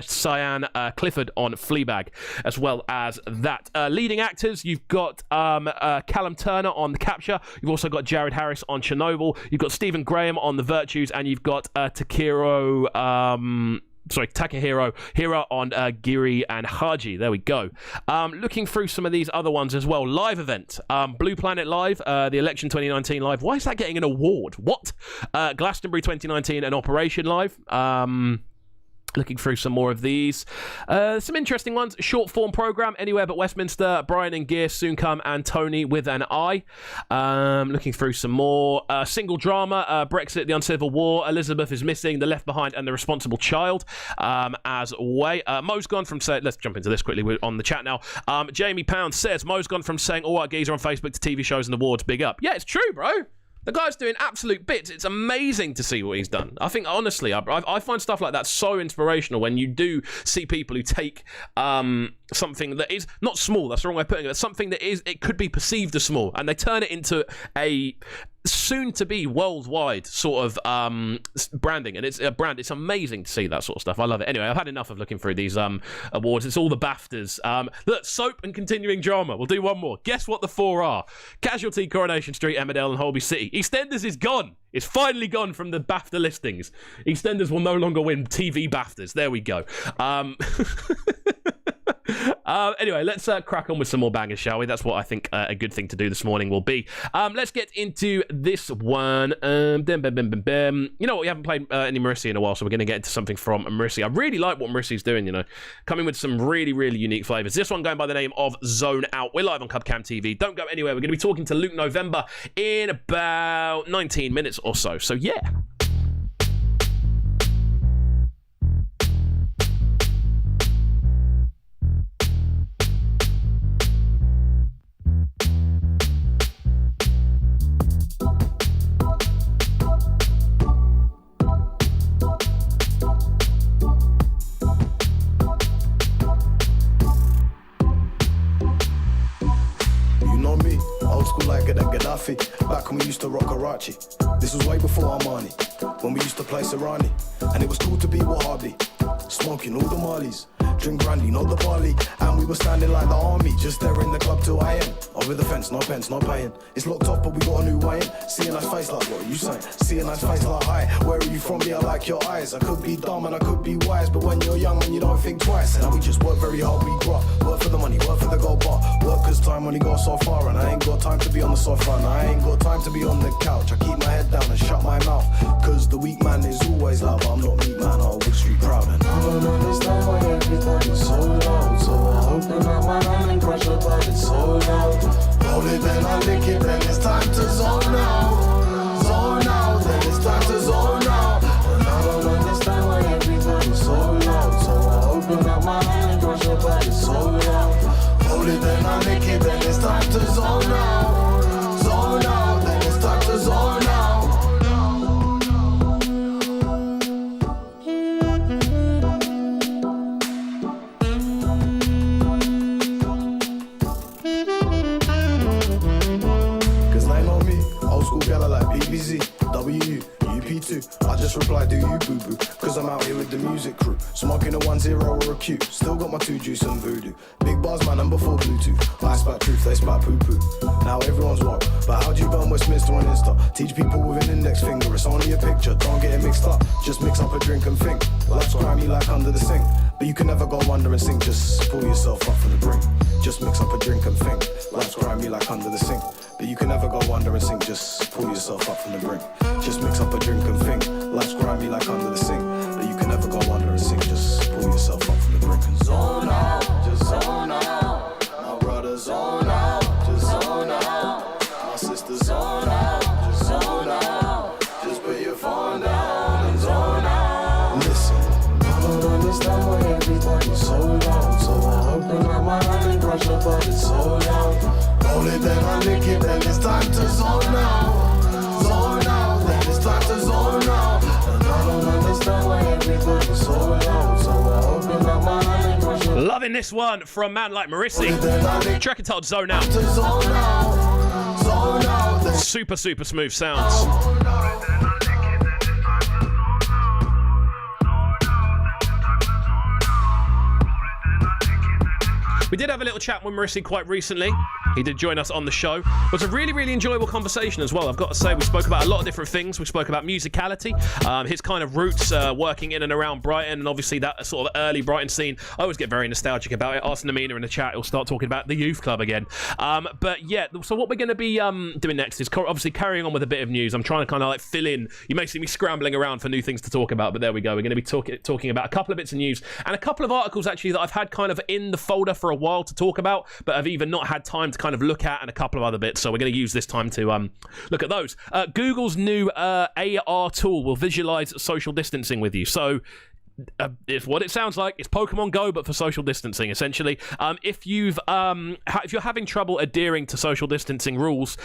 Cyan Clifford on Fleabag, as well as that. Leading actors, you've got Callum Turner on The Capture. You've also got Jared Harris on Chernobyl. You've got Stephen Graham on The Virtues, and you've got Takehiro Hira on Giri and Haji. There we go. Looking through some of these other ones as well. Live event. Blue Planet Live, the Election 2019 Live. Why is that getting an award? What? Glastonbury 2019, an Operation Live. Looking through some more of these. Some interesting ones. Short form program, Anywhere But Westminster, Brian and Gear, Soon Come, and Tony with an I. Looking through some more. Single drama, Brexit, The Uncivil War, Elizabeth is Missing, The Left Behind, and The Responsible Child. As way. Mo's gone from saying, let's jump into this quickly, we're on the chat now. Jamie Pound says, Mo's gone from saying all right geezer on Facebook to TV shows and awards, big up. Yeah, it's true, bro. The guy's doing absolute bits. It's amazing to see what he's done. I think, honestly, I find stuff like that so inspirational when you do see people who take something that is not small, that's the wrong way of putting it, something that is, it could be perceived as small, and they turn it into a soon-to-be worldwide sort of branding, and it's a brand. It's amazing to see that sort of stuff. I love it. Anyway, I've had enough of looking through these awards. It's all the BAFTAs. Look, soap and continuing drama. We'll do one more. Guess what the 4 are? Casualty, Coronation Street, Emmerdale, and Holby City. EastEnders is gone. It's finally gone from the BAFTA listings. EastEnders will no longer win TV BAFTAs. There we go. Anyway, let's crack on with some more bangers, shall we? That's what I think a good thing to do this morning will be. Let's get into this one. You know what? We haven't played any Marissi in a while, so we're going to get into something from Marissi. I really like what Marissi's doing, you know. Coming with some really, really unique flavours. This one going by the name of Zone Out. We're live on Cubcam TV. Don't go anywhere. We're going to be talking to Luke November in about 19 minutes or so. So, yeah. Back when we used to rock Karachi. This was way before Armani, when we used to play Serrani. And it was cool to be with Hardy, smoking all the Marleys, drink brandy, not the barley. And we were standing like the army, just there in the club till AM. Over the fence, no pence, no paying. It's locked off, but we got a new way in. See a nice face like, what are you saying? See a nice face like, hi, where are you from? Yeah, I like your eyes. I could be dumb and I could be wise, but when you're young and you don't think twice. And we just work very hard, we grow up. Work for the money, work for the gold bar. Work cause time only goes so far, and I ain't got time to be on the sofa, and I ain't got time to be on the couch. I keep my head down and shut my mouth, cause the weak man is always loud, but I'm not meek man, I'll Wood Street proud. And I don't understand why everybody's so loud, so I open up my hand and crush it, but it's so loud. Hold it, then I lick it, then it's time to zone out. Zone out, then it's time to zone out. And I don't understand why everybody's so loud, so I open up my hand and crush it, but it's so loud. Hold it, then I lick it, then it's time to zone out. Zone out, then it's time to zone out. WU, UP2, I just replied, do you boo-boo? Cause I'm out here with the music crew, smoking a 1-0 or a Q. Still got my 2 juice and voodoo. Big bars, man, and before Bluetooth. I spat truth, they spat poo-poo. Now everyone's woke, but how do you go on Westminster on Insta? Teach people with an index finger, it's only a picture, don't get it mixed up. Just mix up a drink and think. Life's grimy like under the sink, but you can never go under and sink. Just pull yourself up from the brink. Just mix up a drink and think. Life's grimy like under the sink, but you can never go under and sink. Just pull yourself up from the brink. Just mix up a drink and think. Life's grimy like under the sink, but you can never go under and sink. Just pull yourself up from the brink and zone out. Just zone out. My brother zone out. Just zone out. My sister zone out. Just zone out. Just put your phone down and zone out. Listen, I don't understand why everybody's so loud, so I open up my hand and crush it, but it's so loud. Hold it, then I lick it, then it's time to zone out. Zone out, then it's time to zone out. And I don't understand why everybody's so loud, so I open up my hand and crush it. Loving this one from man like Marissi. Track entitled Zone Out. Zone out, zone out. Super, super smooth sounds. We did have a little chat with Marissi quite recently. He did join us on the show. It was a really, really enjoyable conversation as well. I've got to say, we spoke about a lot of different things. We spoke about musicality, his kind of roots working in and around Brighton, and obviously that sort of early Brighton scene. I always get very nostalgic about it. Ask Namina in the chat, he'll start talking about the youth club again. But yeah, so what we're going to be doing next is obviously carrying on with a bit of news. I'm trying to kind of like fill in. You may see me scrambling around for new things to talk about, but there we go. We're going to be talking about a couple of bits of news and a couple of articles actually that I've had kind of in the folder for a while to talk about, but I've even not had time to kind of look at, and a couple of other bits. So we're going to use this time to look at those. Google's new AR tool will visualize social distancing with you. So it's what it sounds like. It's Pokemon Go, but for social distancing, essentially. If you're having trouble adhering to social distancing rules,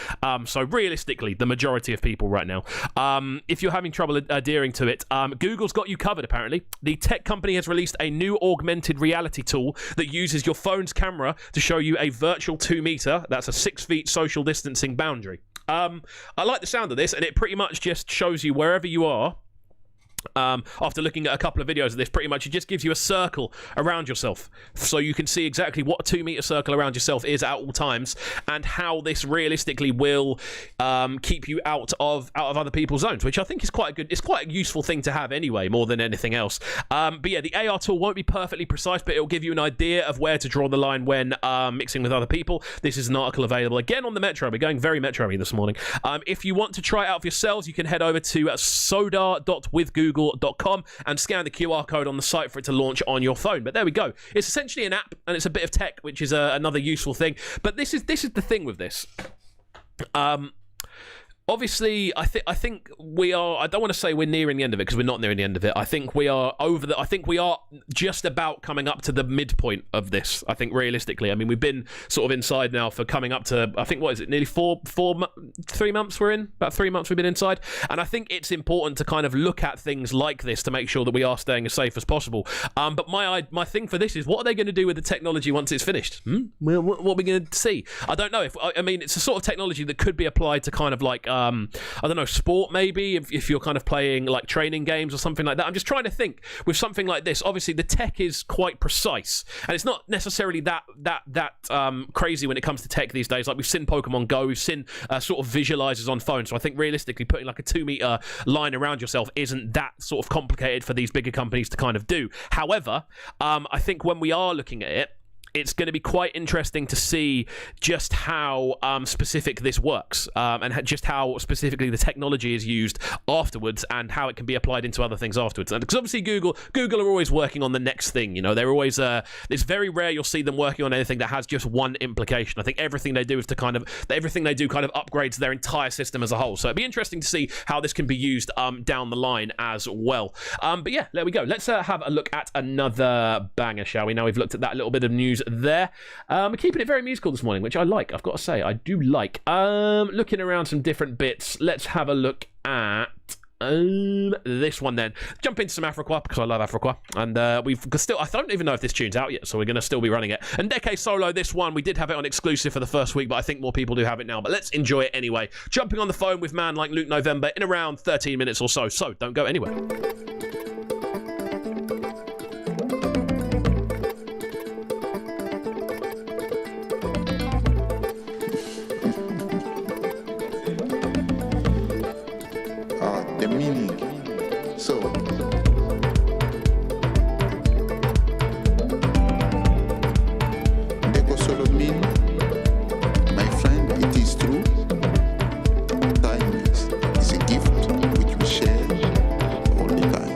so realistically, the majority of people right now, if you're having trouble adhering to it, Google's got you covered, apparently. The tech company has released a new augmented reality tool that uses your phone's camera to show you a virtual 2 meter, that's a 6 feet social distancing boundary. I like the sound of this, and it pretty much just shows you wherever you are. After looking at a couple of videos of this, pretty much it just gives you a circle around yourself, so you can see exactly what a 2 meter circle around yourself is at all times, and how this realistically will keep you out of other people's zones, which I think is quite a useful thing to have anyway, more than anything else. But yeah, the AR tool won't be perfectly precise, but it'll give you an idea of where to draw the line when mixing with other people. This is an article available again on the Metro. We're going very Metro-y this morning. If you want to try it out for yourselves, you can head over to soda.withgoogle.com and scan the QR code on the site for it to launch on your phone. But there we go. It's essentially an app, and it's a bit of tech, which is another useful thing. But this is the thing with this. Obviously, I think we are. I don't want to say we're nearing the end of it, because we're not nearing the end of it. I think we are I think we are just about coming up to the midpoint of this. I think realistically, I mean, we've been sort of inside now for coming up to, I think, what is it? Nearly 3 months we're in. About 3 months we've been inside, and I think it's important to kind of look at things like this to make sure that we are staying as safe as possible. But my thing for this is, what are they going to do with the technology once it's finished? Well, what are we going to see? I don't know. I mean, it's a sort of technology that could be applied to kind of like. I don't know, sport maybe, if you're kind of playing like training games or something like that. I'm just trying to think with something like this. Obviously, the tech is quite precise, and it's not necessarily that crazy when it comes to tech these days. Like we've seen Pokemon Go, we've seen sort of visualizers on phones. So I think realistically, putting like a 2 meter line around yourself isn't that sort of complicated for these bigger companies to kind of do. However, I think when we are looking at it, it's going to be quite interesting to see just how specific this works, and just how specifically the technology is used afterwards, and how it can be applied into other things afterwards. And because obviously Google are always working on the next thing. You know, they're always. It's very rare you'll see them working on anything that has just one implication. I think everything they do is everything they do kind of upgrades their entire system as a whole. So it'd be interesting to see how this can be used down the line as well. But yeah, there we go. Let's have a look at another banger, shall we? Now we've looked at that little bit of news there. We're keeping it very musical this morning, which I like. I've got to say, I do like. Looking around some different bits. Let's have a look at this one then. Jump into some Afriqua, because I love Afriqua, and we've still. I don't even know if this tune's out yet, so we're going to still be running it. And Ndeke Solo, this one we did have it on exclusive for the first week, but I think more people do have it now. But let's enjoy it anyway. Jumping on the phone with man like Luke November in around 13 minutes or so. So don't go anywhere. The meaning. So Ndeko Solo mean, my friend, it is true. Time is a gift which we share all the time.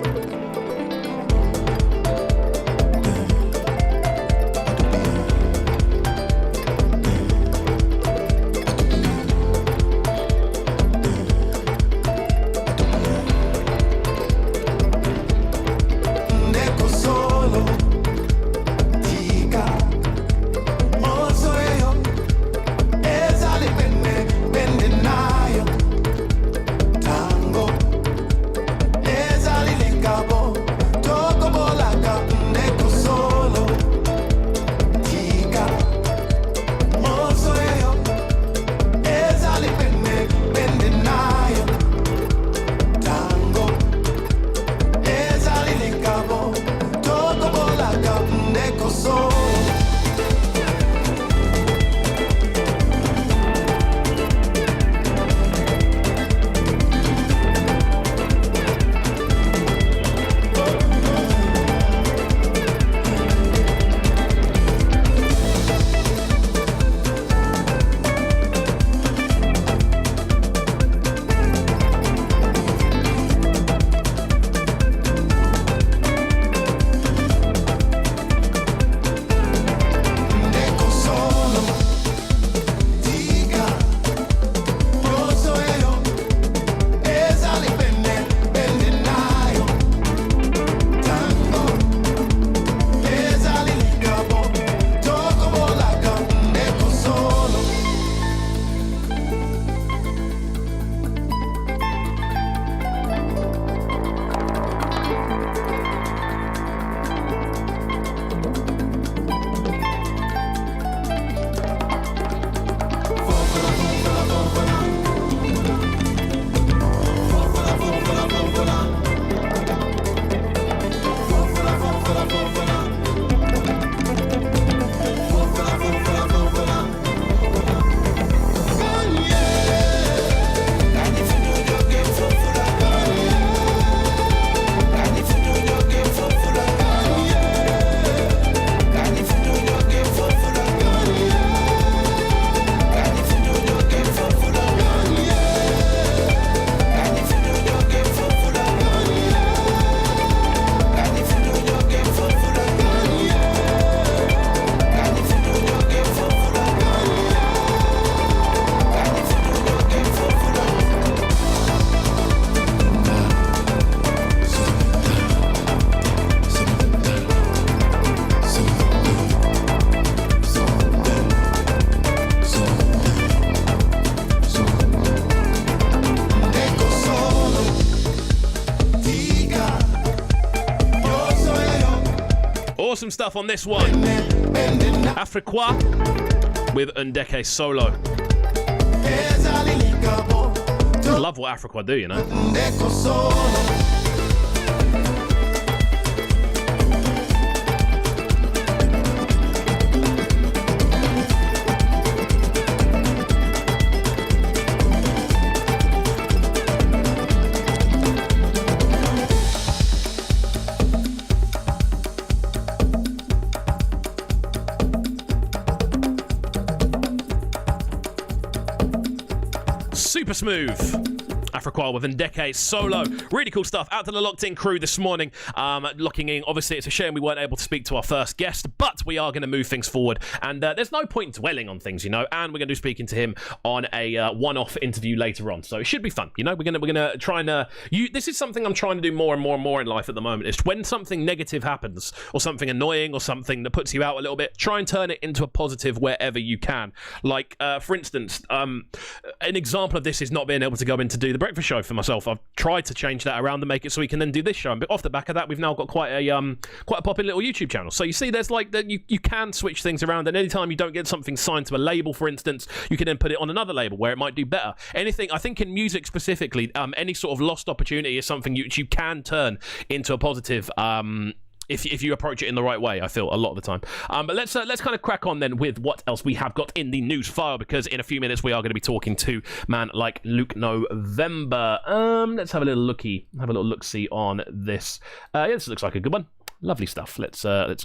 Awesome stuff on this one. Afriqua with Ndeke Solo. Love what Afriqua do, you know. Super smooth. Afriqua with Ndeke Solo. Really cool stuff. Out to the Locked In crew this morning. Locking in. Obviously, it's a shame we weren't able to speak to our first guest, but we are going to move things forward. And there's no point dwelling on things, you know. And we're going to be speaking to him on a one-off interview later on. So it should be fun, you know. We're gonna try and this is something I'm trying to do more and more and more in life at the moment. Is when something negative happens, or something annoying, or something that puts you out a little bit, try and turn it into a positive wherever you can. Like, for instance, an example of this is not being able to go in to do the breakfast show for myself. I've tried to change that around and make it so we can then do this show. And off the back of that, we've now got quite a popular little YouTube channel. So you see, there's like that you can switch things around, and anytime you don't get something signed to a label, for instance, you can then put it on another label where it might do better. Anything, I think in music specifically, any sort of lost opportunity is something you can turn into a positive. If you approach it in the right way, I feel a lot of the time. But let's kind of crack on then with what else we have got in the news file, because in a few minutes we are going to be talking to man like Luke November. Let's have a little look-see on this. Yeah, this looks like a good one. Lovely stuff. Let's go.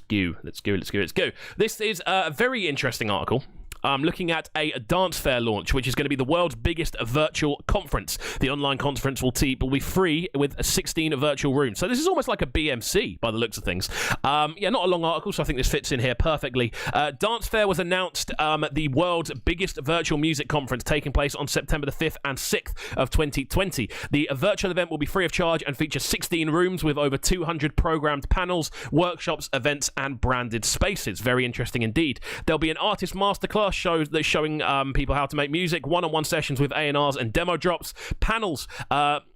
This is a very interesting article. Looking at a dance fair launch, which is going to be the world's biggest virtual conference. The online conference will be free with 16 virtual rooms. So this is almost like a BMC by the looks of things. Yeah, not a long article, so I think this fits in here perfectly. Dance Fair was announced the world's biggest virtual music conference, taking place on September the 5th and 6th of 2020. The virtual event will be free of charge and feature 16 rooms with over 200 programmed panels, workshops, events, and branded spaces. Very interesting indeed. There'll be an artist masterclass showing people how to make music, one-on-one sessions with A&Rs and demo drops, panels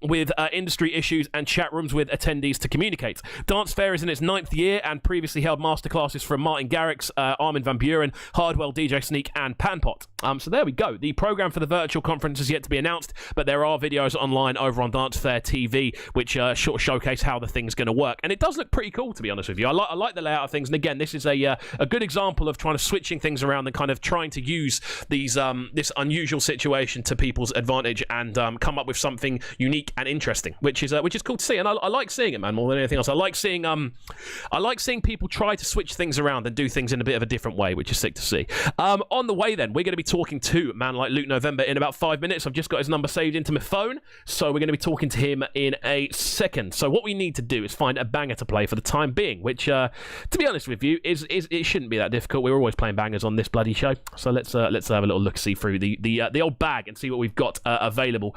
with industry issues, and chat rooms with attendees to communicate. Dance Fair is in its 9th year and previously held masterclasses from Martin Garrix, Armin van Buuren, Hardwell, DJ Sneak, and Panpot. So there we go. The program for the virtual conference is yet to be announced, but there are videos online over on Dance Fair TV which sort of showcase how the thing's going to work, and it does look pretty cool, to be honest with you. I like the layout of things, and again, this is a good example of trying to switching things around and kind of trying to use these this unusual situation to people's advantage and come up with something unique and interesting, which is cool to see. And I like seeing it, man, more than anything else. I like seeing people try to switch things around and do things in a bit of a different way, which is sick to see. On the way then, we're going to be talking to a man like Luke November in about 5 minutes. I've just got his number saved into my phone, so we're going to be talking to him in a second. So what we need to do is find a banger to play for the time being, which to be honest with you is it shouldn't be that difficult. We're always playing bangers on this bloody show, so let's have a little look-see through the old bag and see what we've got available.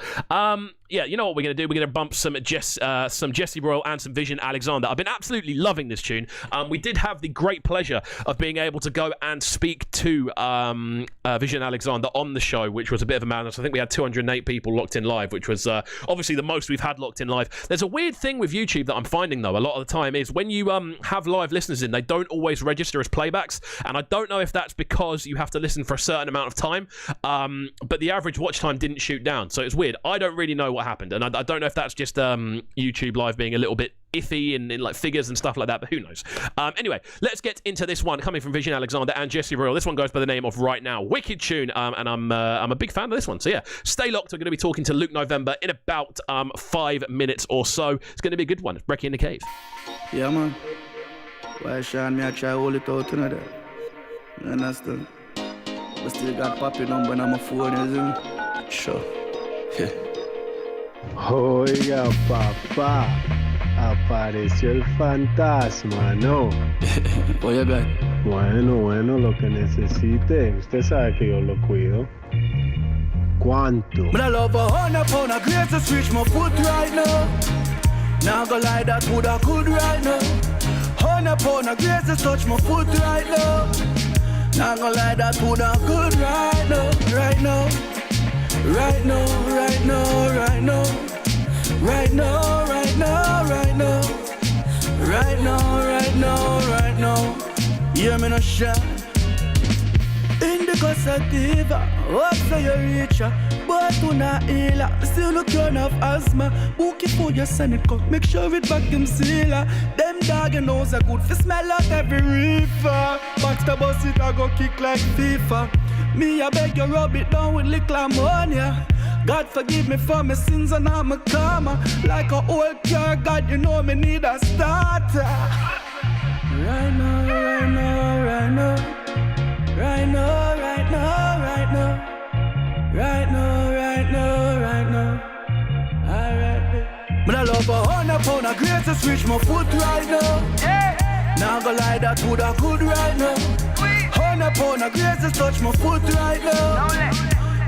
Yeah, you know what we're going to do? We're going to bump some Jesse Royal and some Vision Alexander. I've been absolutely loving this tune. We did have the great pleasure of being able to go and speak to Vision Alexander on the show, which was a bit of a madness. I think we had 208 people locked in live, which was obviously the most we've had locked in live. There's a weird thing with YouTube that I'm finding, though, a lot of the time, is when you have live listeners in, they don't always register as playbacks, and I don't know if that's because you have to listen for a certain amount of time, but the average watch time didn't shoot down, so it's weird. I don't really know what happened, and I don't know if that's just YouTube live being a little bit iffy in like figures and stuff like that, but who knows. Anyway, let's get into this one coming from Vision Alexander and Jesse Royal. This one goes by the name of Right Now. Wicked tune, and I'm a big fan of this one, so yeah, stay locked. We're going to be talking to Luke November in about 5 minutes or so. It's going to be a good one. It's Brekky in the Cave. Yeah, man. Why Sean me I try hold it out in there? You understand? But still got Papi number on my phone, isn't it? Sure. Yeah. Oiga, papá, apareció el fantasma, ¿no? Oye, got. Bueno, lo que necesite. Usted sabe que yo lo cuido. ¿Cuánto? But I love 100 pound of greatest reach my foot right now. Now go lie that would I could right now. 100 pound of greatest touch my foot right now. Now go lie that would I could right now, right now. Right now, right now, right now. Right now, right now, right now. Right now, right now, right now. me no shine. Indigo sativa, what say you reach her? But to not heal her, still look you have asthma. Book it for your son, it come, make sure it back them sealer. Them dog and nose are good for smell out every reefer. Box the bus it I go kick like FIFA. Me I beg you rub it down with little ammonia. God forgive me for my sins and I'm a karma. Like a old car, God you know me need a starter. Right now, right now, right now. Right now, right now, right now. Right now, right now, right now. Alright. But I love 100 pound of greatest reach my foot right now. Yeah. Now go like that would I good right now. 100 pound of greatest touch my foot right now.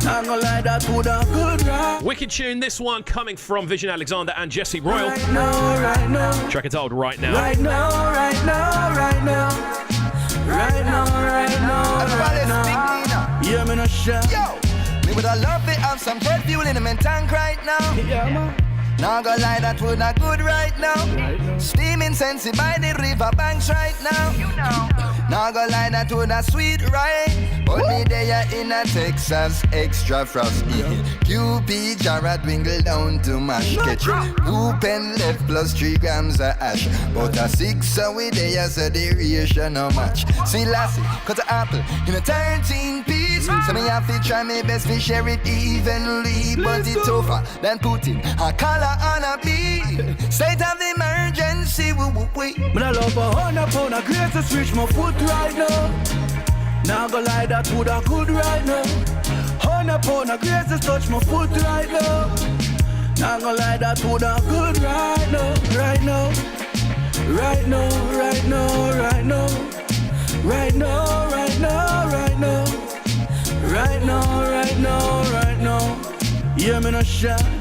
Now go like that would I good right. Wicked tune, this one coming from Vision Alexander and Jesse Royal. Right now, right now. Track entitled Right Now. Right now, right now, right now. Right now, right now, right now. Yeah, me no shine. Yo, me woulda love it have some jet fuel in the tank right now. Yeah, man. Now go lie that would not good right now. Steaming sensey by the river banks right now. You know. Now go lie that would not sweet right. But me there in a Texas extra frost. QP Jara dwindle down to mash. Catch 2 pen left plus 3 grams of ash. But a 6 so we there so the ratio no match. See lassie, cut an apple in a 13 piece. So me have to try my best to share it evenly. But it's tougher than putting a collar on a beat. State of emergency, wait. But I love 100 pound of greatest reach my foot right now. Now go like that would I good right now. 100 pound of greatest touch my foot right now. Now go like that would I good right now. Right now. Right now, right now, right now. Right now, right now, right now. Right now, right now, right now. Yeah, me no shine.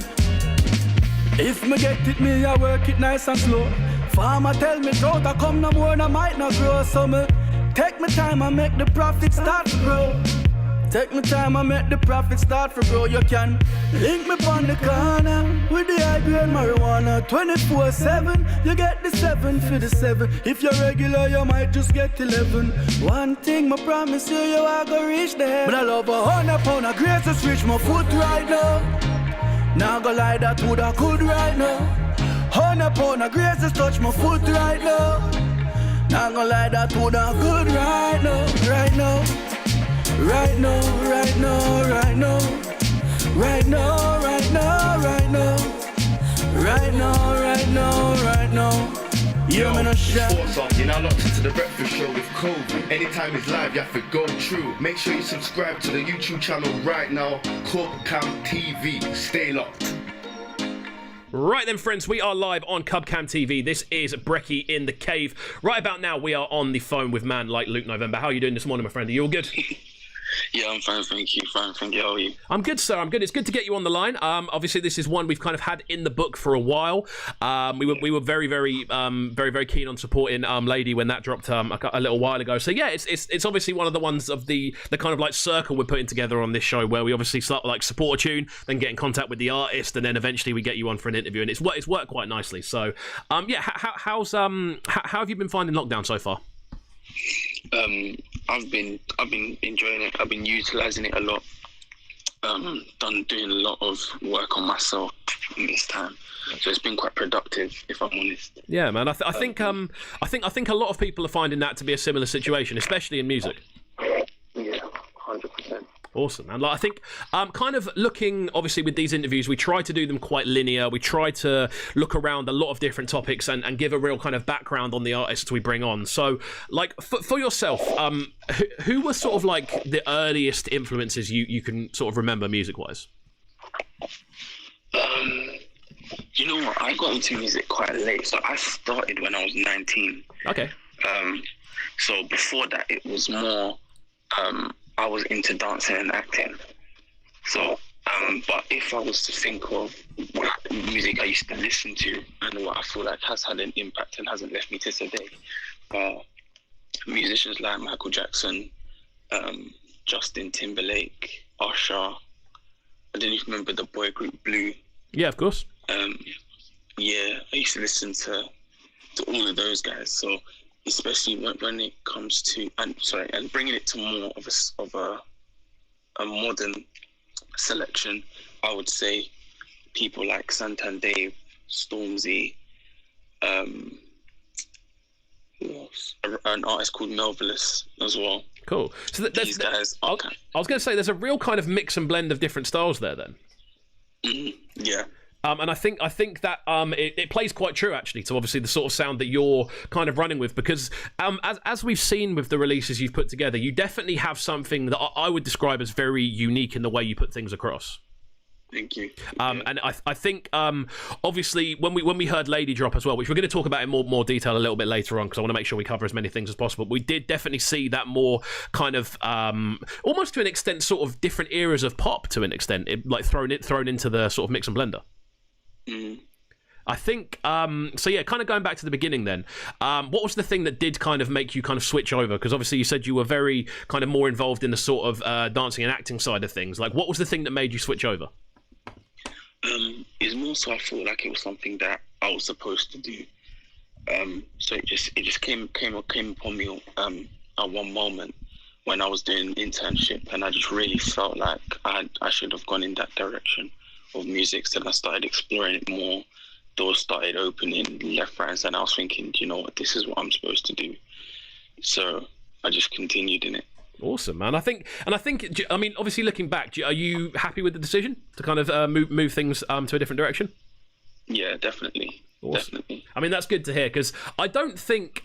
If me get it, me I work it nice and slow. Farmer tell me don't I come no more and I might not grow. So me take my time and make the profit start to grow. Take my time and make the profit start to grow. You can link me on the corner with the high grade marijuana. 24/7, you get the 7 for the 7. If you're regular, you might just get 11. One thing, I promise you, you are gonna reach there. But I love 100 pound of greatest reach my foot right now. Now go like that would I could right now. 100 pound of greatest touch my foot right now. Now go like that would I could right now, right now. Right now, right now, right now. Right now, right now, right now. Right now, right now, right now. Yo, what's up? You're now locked into the Breakfast Show with Kobe. Anytime it's live, you have to go through. Make sure you subscribe to the YouTube channel right now, Cubcam TV. Stay locked. Right then, friends, we are live on Cubcam TV. This is Brekky In The Cave. Right about now, we are on the phone with man like Luke November. How are you doing this morning, my friend? Are you all good? Yeah, I'm fine, thank you. Fine, thank you. How are you? I'm good, sir. I'm good. It's good to get you on the line. Obviously, this is one we've kind of had in the book for a while. We were very keen on supporting Lady when that dropped a little while ago. So yeah, it's obviously one of the ones of the kind of like circle we're putting together on this show, where we obviously start like support a tune, then get in contact with the artist, and then eventually we get you on for an interview, and it's worked quite nicely. So yeah, how have you been finding lockdown so far? I've been enjoying it. I've been utilising it a lot. Doing a lot of work on myself in this time, so it's been quite productive, if I'm honest. Yeah, man. I think a lot of people are finding that to be a similar situation, especially in music. Yeah, 100%. Awesome, man. Like, I think kind of looking, obviously, with these interviews, we try to do them quite linear. We try to look around a lot of different topics and give a real kind of background on the artists we bring on. So, like, for yourself, who were sort of like the earliest influences you can sort of remember music-wise? You know what? I got into music quite late. So I started when I was 19. Okay. So before that, it was more... I was into dancing and acting. So, but if I was to think of what music I used to listen to and what I feel like has had an impact and hasn't left me to today, musicians like Michael Jackson, Justin Timberlake, Usher. I don't even remember the boy group Blue. Yeah, of course. Yeah, I used to listen to all of those guys. So especially when it comes to and bringing it to more of a modern selection, I would say people like Santander, Stormzy, who else? An artist called Melvillous as well. Cool. So these guys. I was going to say there's a real kind of mix and blend of different styles there then. Yeah. And I think that it plays quite true actually to obviously the sort of sound that you're kind of running with, because as we've seen with the releases you've put together, you definitely have something that I would describe as very unique in the way you put things across. Thank you. And I think obviously when we heard Lady drop as well, which we're going to talk about in more detail a little bit later on, because I want to make sure we cover as many things as possible. We did definitely see that more kind of almost to an extent sort of different eras of pop to an extent, like thrown into the sort of mix and blender. I think so. Yeah, kind of going back to the beginning then. What was the thing that did kind of make you kind of switch over? Because obviously you said you were very kind of more involved in the sort of dancing and acting side of things. Like, what was the thing that made you switch over? It's more so I felt like it was something that I was supposed to do. So it just came upon me at one moment when I was doing internship, and I just really felt like I should have gone in that direction of music. So then I started exploring it more. Doors started opening left, right, and center. I was thinking, you know what, this is what I'm supposed to do. So I just continued in it. Awesome, man. I mean, obviously looking back, are you happy with the decision to kind of move things to a different direction? Yeah, definitely. Awesome. Definitely. I mean, that's good to hear, because I don't think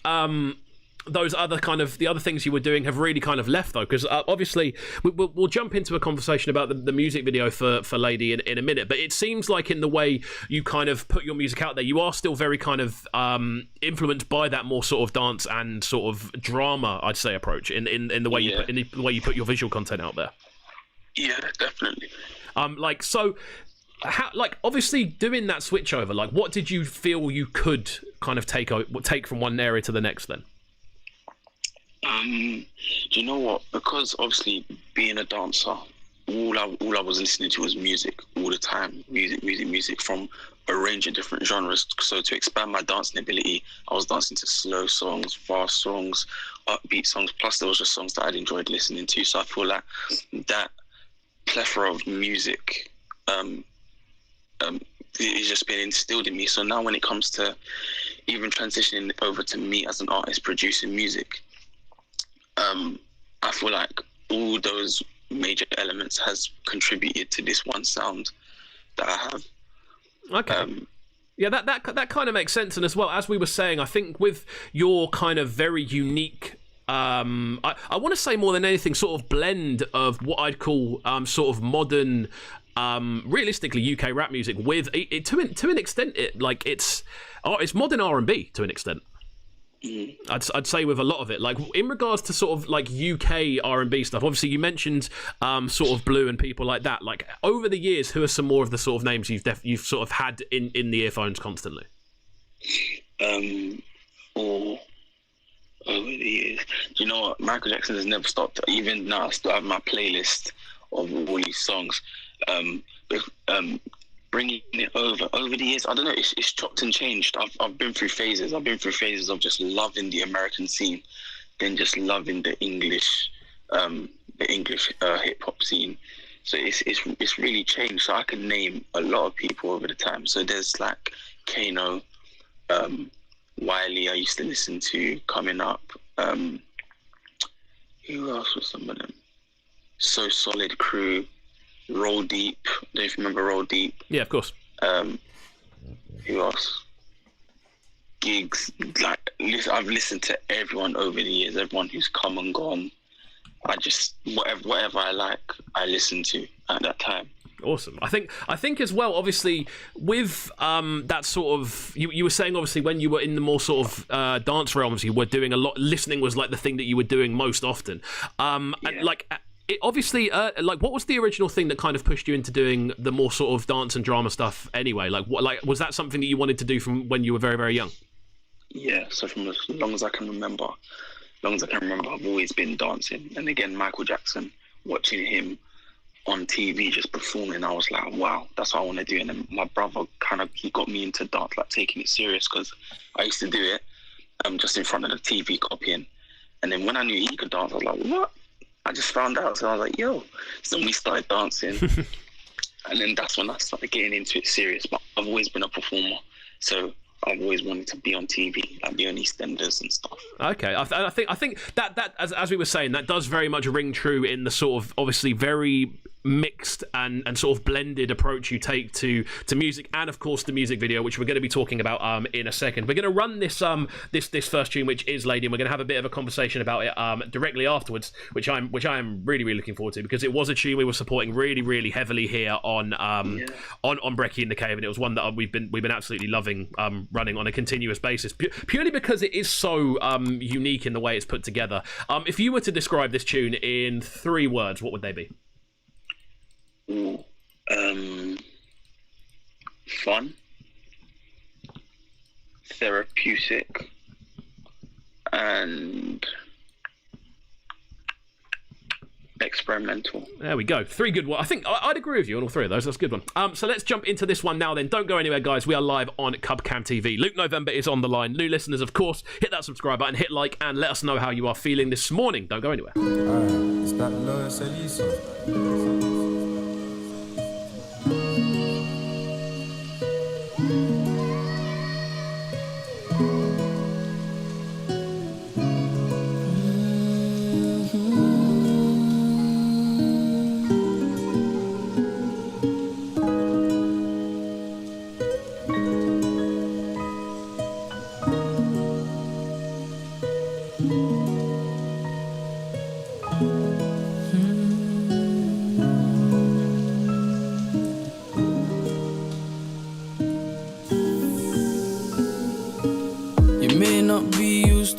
those other kind of the other things you were doing have really kind of left though, because obviously we'll jump into a conversation about the music video for Lady in a minute, but it seems like in the way you kind of put your music out there, you are still very kind of influenced by that more sort of dance and sort of drama, I'd say, approach in the way the way you put your visual content out there. Yeah, definitely. How, like, obviously doing that switch over, like, what did you feel you could kind of take from one area to the next then? Do you know what? Because obviously being a dancer, all I was listening to was music all the time. Music from a range of different genres. So to expand my dancing ability, I was dancing to slow songs, fast songs, upbeat songs. Plus there was just songs that I'd enjoyed listening to. So I feel like that plethora of music it's just been instilled in me. So now when it comes to even transitioning over to me as an artist producing music, I feel like all those major elements has contributed to this one sound that I have. Okay. Yeah, that kind of makes sense. And as well, as we were saying, I think with your kind of very unique I want to say more than anything sort of blend of what I'd call sort of modern realistically UK rap music with it to an extent it's modern R&B to an extent. I'd say with a lot of it, like in regards to sort of like UK R&B stuff. Obviously, you mentioned sort of Blue and people like that. Like over the years, who are some more of the sort of names you've sort of had in the earphones constantly? Or over the years, do you know what? Michael Jackson has never stopped. Even now, I still have my playlist of all these songs. Bringing it over the years, I don't know, it's chopped and changed. I've been through phases. I've been through phases of just loving the American scene, then just loving the English hip hop scene. So it's really changed. So I could name a lot of people over the time. So there's like Kano, Wiley I used to listen to coming up. Who else was some of them? So Solid Crew, Roll Deep. Don't you remember Roll Deep? Yeah, of course. Who else? Gigs. Like, I've listened to everyone over the years. Everyone who's come and gone. I just whatever I like, I listen to at that time. Awesome. I think as well, obviously, with that sort of you were saying obviously when you were in the more sort of dance realms, you were doing a lot. Listening was like the thing that you were doing most often. And like. It obviously, like, what was the original thing that kind of pushed you into doing the more sort of dance and drama stuff anyway? Like, was that something that you wanted to do from when you were very, very young? Yeah, so from as long as I can remember, I've always been dancing. And again, Michael Jackson, watching him on TV just performing, I was like, wow, that's what I want to do. And then my brother he got me into dance, like taking it serious, because I used to do it. just in front of the TV copying. And then when I knew he could dance, I was like, what? I just found out. So I was like, yo. So we started dancing. And then that's when I started getting into it serious. But I've always been a performer. So I've always wanted to be on TV, like be on EastEnders and stuff. Okay, I think that as we were saying, that does very much ring true in the sort of obviously very mixed and sort of blended approach you take to music, and of course the music video, which we're going to be talking about in a second. We're going to run this this first tune, which is Lady, and we're going to have a bit of a conversation about it directly afterwards, which I am really looking forward to, because it was a tune we were supporting really heavily here on Brekky In The Cave, and it was one that we've been absolutely loving running on a continuous basis, purely because it is so unique in the way it's put together. If you were to describe this tune in 3 words, what would they be? Ooh, fun, therapeutic, and experimental. There we go. 3 good ones. I think I'd agree with you on all 3 of those. That's a good one. So let's jump into this one now then. Don't go anywhere, guys. We are live on Cubcam TV. Luke November is on the line. New listeners, of course, hit that subscribe button, hit like, and let us know how you are feeling this morning. Don't go anywhere. It's that Lois Elisa.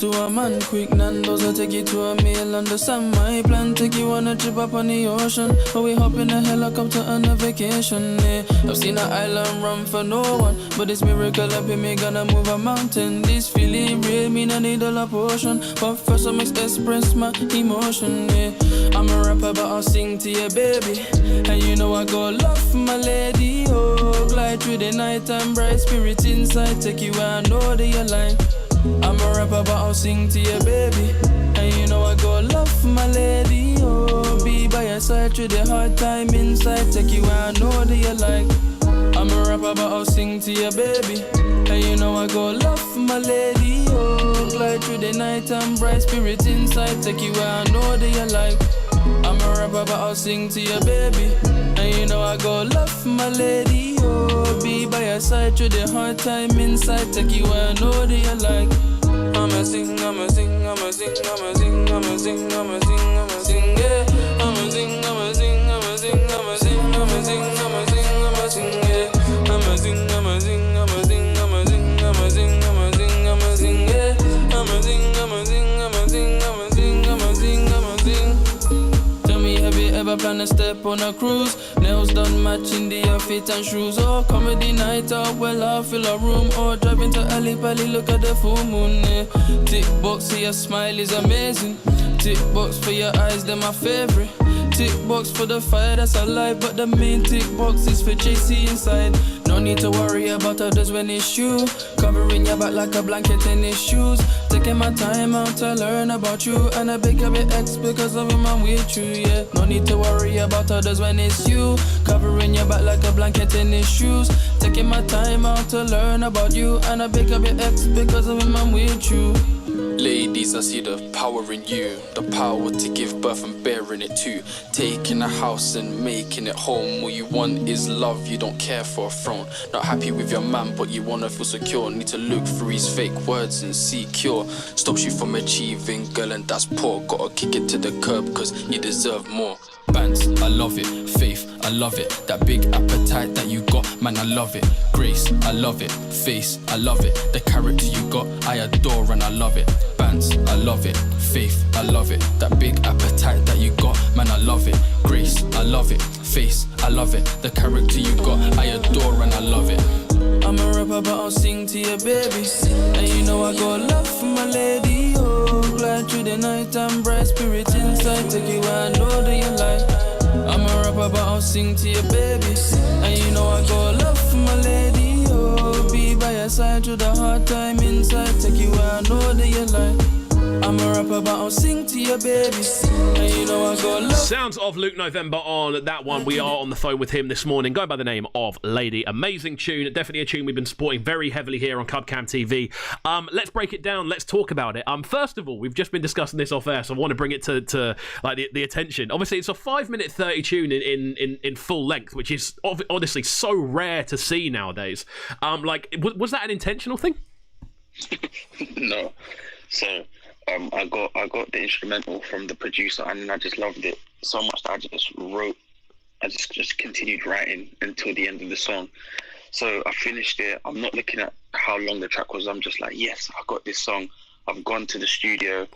To a man, quick Nando's, I take you to a meal. Understand my plan, take you on a trip up on the ocean, or we hop in a helicopter on a vacation. Yeah. I've seen an island run for no one, but this miracle up in me gonna move a mountain. This feeling real, me no need a potion, but first I must express my emotion. Yeah. I'm a rapper, but I'll sing to you, baby, and you know I go love for my lady. Oh, glide through the night and bright spirits inside, take you where I know that you like. I'm a rapper, but I'll sing to you, baby, and you know I go love for my lady. Oh, be by your side through the hard time inside, take you where I know that you like. I'm a rapper, but I'll sing to you, baby, and you know I go love for my lady. Oh, glide through the night and bright spirits inside, take you where I know that you like. I'm a rapper, but I'll sing to you, baby, and you know I go love for my lady. Oh, be by your side through the hard time inside, take you where I know that you like. I'ma sing, I'ma sing, I'ma sing, I'ma sing, I'ma sing, I'ma sing, I'ma sing, yeah. I'ma sing, I'ma sing, I'ma sing, I'ma sing, I'ma sing, I'ma sing, I'ma sing, yeah. I'ma sing, I'ma sing, I'ma sing, I'ma sing, I'ma sing, I'ma sing, I'ma sing, yeah. I'ma sing, I'ma sing, I'ma sing, I'ma sing, I'ma sing, I'ma sing. Tell me, have you ever planned a step on a cruise? Nails done matching the outfit and shoes. Or comedy night out, well I'll fill a room. Or driving to Ali Pali, look at the full moon. Yeah. Tick box, see your smile is amazing. Tick box for your eyes, they're my favorite. Tick box for the fire that's alive, but the main tick box is for JC inside. No need to worry about others when it's you. Covering your back like a blanket in his shoes. Taking my time out to learn about you, and I pick up your ex because of him I'm with you, yeah. No need to worry about others when it's you. Covering your back like a blanket in his shoes. Taking my time out to learn about you, and I pick up your ex because of him I'm with you. Ladies, I see the power in you, the power to give birth and bearing it too. Taking a house and making it home. All you want is love, you don't care for a throne. Not happy with your man, but you wanna feel secure. Need to look through his fake words and seek cure. Stops you from achieving, girl, and that's poor. Gotta kick it to the curb, cause you deserve more. Bands, I love it. Faith, I love it. That big appetite that you got, man, I love it. Grace, I love it. Face, I love it. The character you got, I adore and I love it. Bands, I love it. Faith, I love it. That big appetite that you got, man, I love it. Grace, I love it. Face, I love it. The character you got, I adore and I love it. I'm a rapper, but I'll sing to you, baby, and you know I got love for my lady. Oh, glide through the night and bright spirits inside, take you where I know that you like. I'm a rapper, but I'll sing to you, baby, and you know I got love for my lady. Oh, be by your side through the hard time inside, take you where I know that now sing to your baby, sing. And you know I got love. Sounds of Luke November on that one. We are on the phone with him this morning, going by the name of Lady. Amazing tune, definitely a tune we've been supporting very heavily here on Cubcam TV. Let's break it down, let's talk about it. First of all, we've just been discussing this off air, so I want to bring it to like the attention. Obviously, it's a 5-minute 30 tune in full length, which is honestly so rare to see nowadays. Was that an intentional thing? No. So I got the instrumental from the producer, and I just loved it so much that I just continued writing until the end of the song. So I finished it. I'm not looking at how long the track was. I'm just like, yes, I got this song. I've gone to the studio,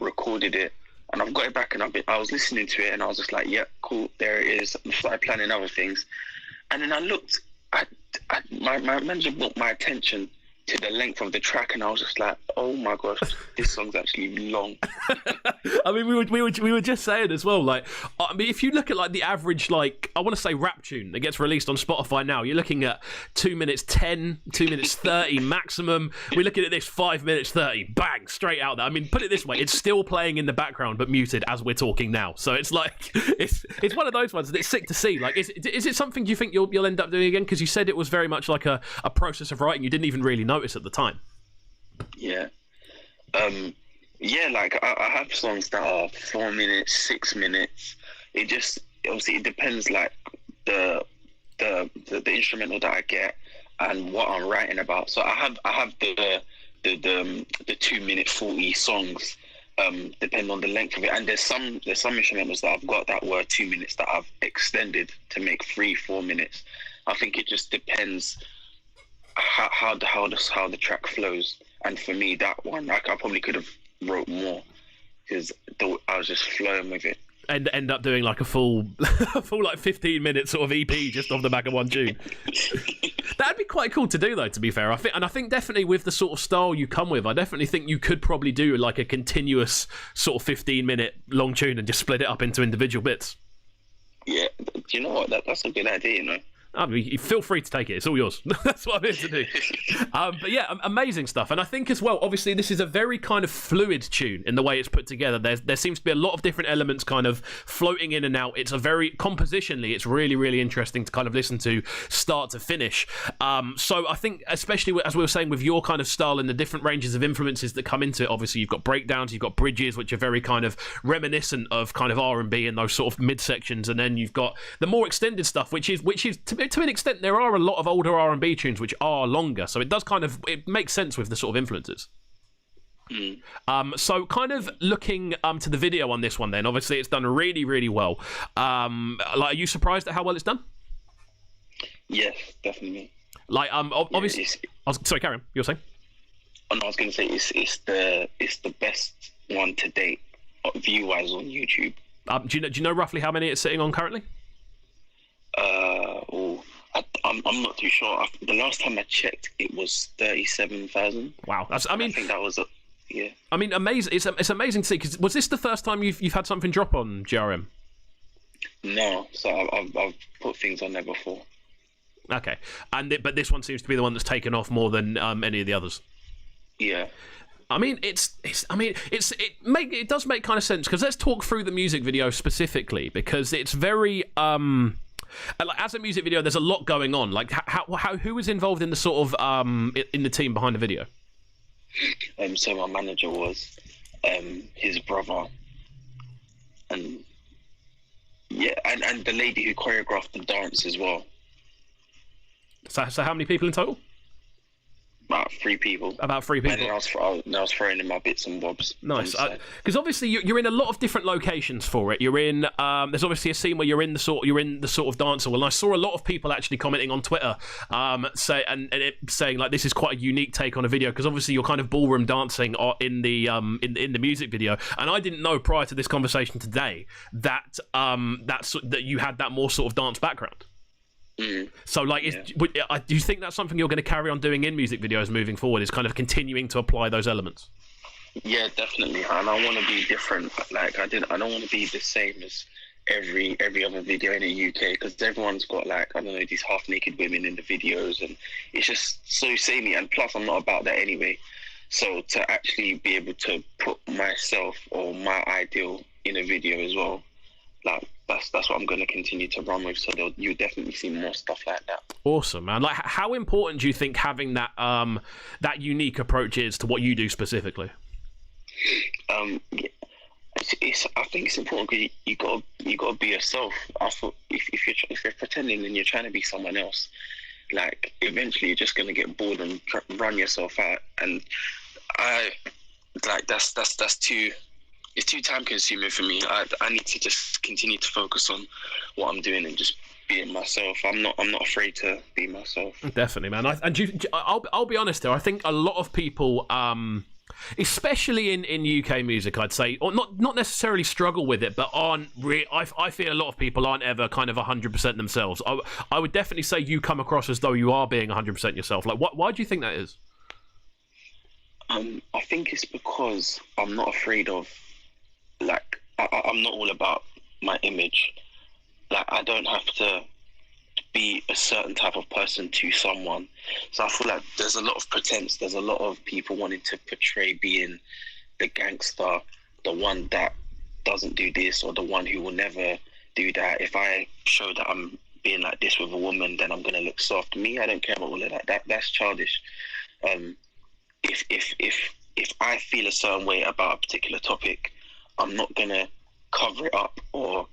recorded it, and I've got it back, and I was listening to it, and I was just like, yeah, cool, there it is. I started planning other things, and then I looked at my manager brought my attention to the length of the track, and I was just like, oh my gosh, this song's actually long. I mean, we were just saying as well, like, I mean, if you look at like the average, like, I want to say rap tune that gets released on Spotify now, you're looking at 2 minutes 10, 2 minutes 30 maximum. We're looking at this 5 minutes 30, bang, straight out there. I mean, put it this way, it's still playing in the background but muted as we're talking now. So it's like, it's one of those ones that it's sick to see. Like, is it something you think you'll end up doing again? Because you said it was very much like a process of writing. You didn't even really notice at the time. Yeah. Like I have songs that are 4 minutes, 6 minutes. It just obviously it depends, like the instrumental that I get and what I'm writing about. So I have the 2 minute 40 songs, depending on the length of it. And there's some instrumentals that I've got that were 2 minutes that I've extended to make 3-4 minutes. I think it just depends how the track flows. And for me, that one, I probably could have wrote more because I was just flowing with it. And end up doing like a full like 15 minute sort of EP just off the back of one tune. That'd be quite cool to do, though, to be fair. I think definitely with the sort of style you come with, I definitely think you could probably do like a continuous sort of 15-minute long tune and just split it up into individual bits. Yeah, do you know what? That's a good idea, you know. I mean, feel free to take it. It's all yours. That's what I'm here to do. But yeah, amazing stuff. And I think as well, obviously, this is a very kind of fluid tune in the way it's put together. There seems to be a lot of different elements kind of floating in and out. It's a very, compositionally, it's really, really interesting to kind of listen to start to finish. So I think, especially as we were saying with your kind of style and the different ranges of influences that come into it, obviously you've got breakdowns, you've got bridges, which are very kind of reminiscent of kind of R&B and those sort of midsections. And then you've got the more extended stuff, which is to an extent, there are a lot of older R&B tunes which are longer, so it does kind of, it makes sense with the sort of influences. So kind of looking to the video on this one then, obviously it's done really, really well. Are you surprised at how well it's done? Yes, definitely. Like, obviously... sorry, carry on. You were saying? Oh, no, I was going to say it's the best one to date, view-wise, on YouTube. Do you know roughly how many it's sitting on currently? I'm not too sure. The last time I checked, it was 37,000. Wow, I think that was yeah. I mean, amazing. It's amazing to see. Because was this the first time you've had something drop on GRM? No, so I've put things on there before. Okay, but this one seems to be the one that's taken off more than any of the others. Yeah. I mean, it does make kind of sense, because let's talk through the music video specifically, because it's very as a music video, there's a lot going on. Like, who was involved in the sort of in the team behind the video? So my manager was his brother, and yeah, and the lady who choreographed the dance as well. So how many people in total? About 3 people. About 3 people. And then I was throwing in my bits and bobs. Nice. Because obviously you're in a lot of different locations for it. You're in. There's obviously a scene where you're in the sort of dance hall, and I saw a lot of people actually commenting on Twitter, saying like this is quite a unique take on a video, because obviously you're kind of ballroom dancing in the music video, and I didn't know prior to this conversation today that that you had that more sort of dance background. So, like, do you think that's something you're going to carry on doing in music videos moving forward? Is kind of continuing to apply those elements? Yeah, definitely. And I want to be different. Like, I don't want to be the same as every other video in the UK, because everyone's got, like, I don't know, these half naked women in the videos, and it's just so samey. And plus, I'm not about that anyway. So to actually be able to put myself or my ideal in a video as well, like that's what I'm going to continue to run with. So you'll definitely see more stuff like that. Awesome, man. Like, how important do you think having that that unique approach is to what you do specifically? I think it's important because you gotta be yourself. I thought if you're pretending and you're trying to be someone else, like eventually you're just gonna get bored and run yourself out. And that's too time consuming for me. I need to just continue to focus on what I'm doing and just being myself. I'm not afraid to be myself. Definitely, man. I'll be honest though. I think a lot of people, especially in UK music, I'd say, or not necessarily struggle with it, but I feel a lot of people aren't ever kind of 100% themselves. I would definitely say you come across as though you are being 100% yourself. Like, why do you think that is? I think it's because I'm not afraid of, like, I'm not all about my image. Like, I don't have to be a certain type of person to someone. So I feel like there's a lot of pretense. There's a lot of people wanting to portray being the gangster, the one that doesn't do this, or the one who will never do that. If I show that I'm being like this with a woman, then I'm going to look soft. Me, I don't care about all of that. That's childish. If I feel a certain way about a particular topic, I'm not going to cover it up or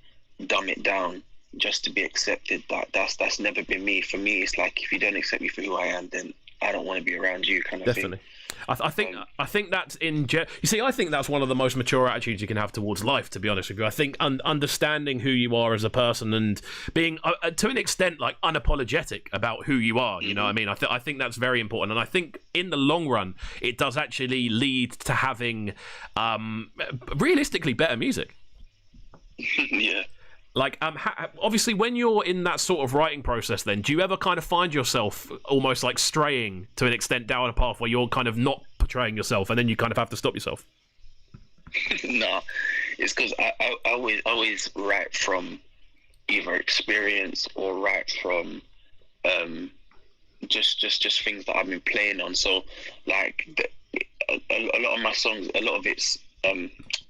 dumb it down just to be accepted. That's never been me. For me, it's like, if you don't accept me for who I am, then I don't want to be around you, kind of Definitely. thing. I think that's you see, I think that's one of the most mature attitudes you can have towards life, to be honest with you. I think understanding who you are as a person and being to an extent like unapologetic about who you are, you know what I mean? I think that's very important, and I think in the long run it does actually lead to having realistically better music. Yeah. Like, obviously, when you're in that sort of writing process, then do you ever kind of find yourself almost like straying to an extent down a path where you're kind of not portraying yourself, and then you kind of have to stop yourself? No, it's because I always write from either experience or write from just things that I've been playing on. So, like, a lot of my songs, a lot of it's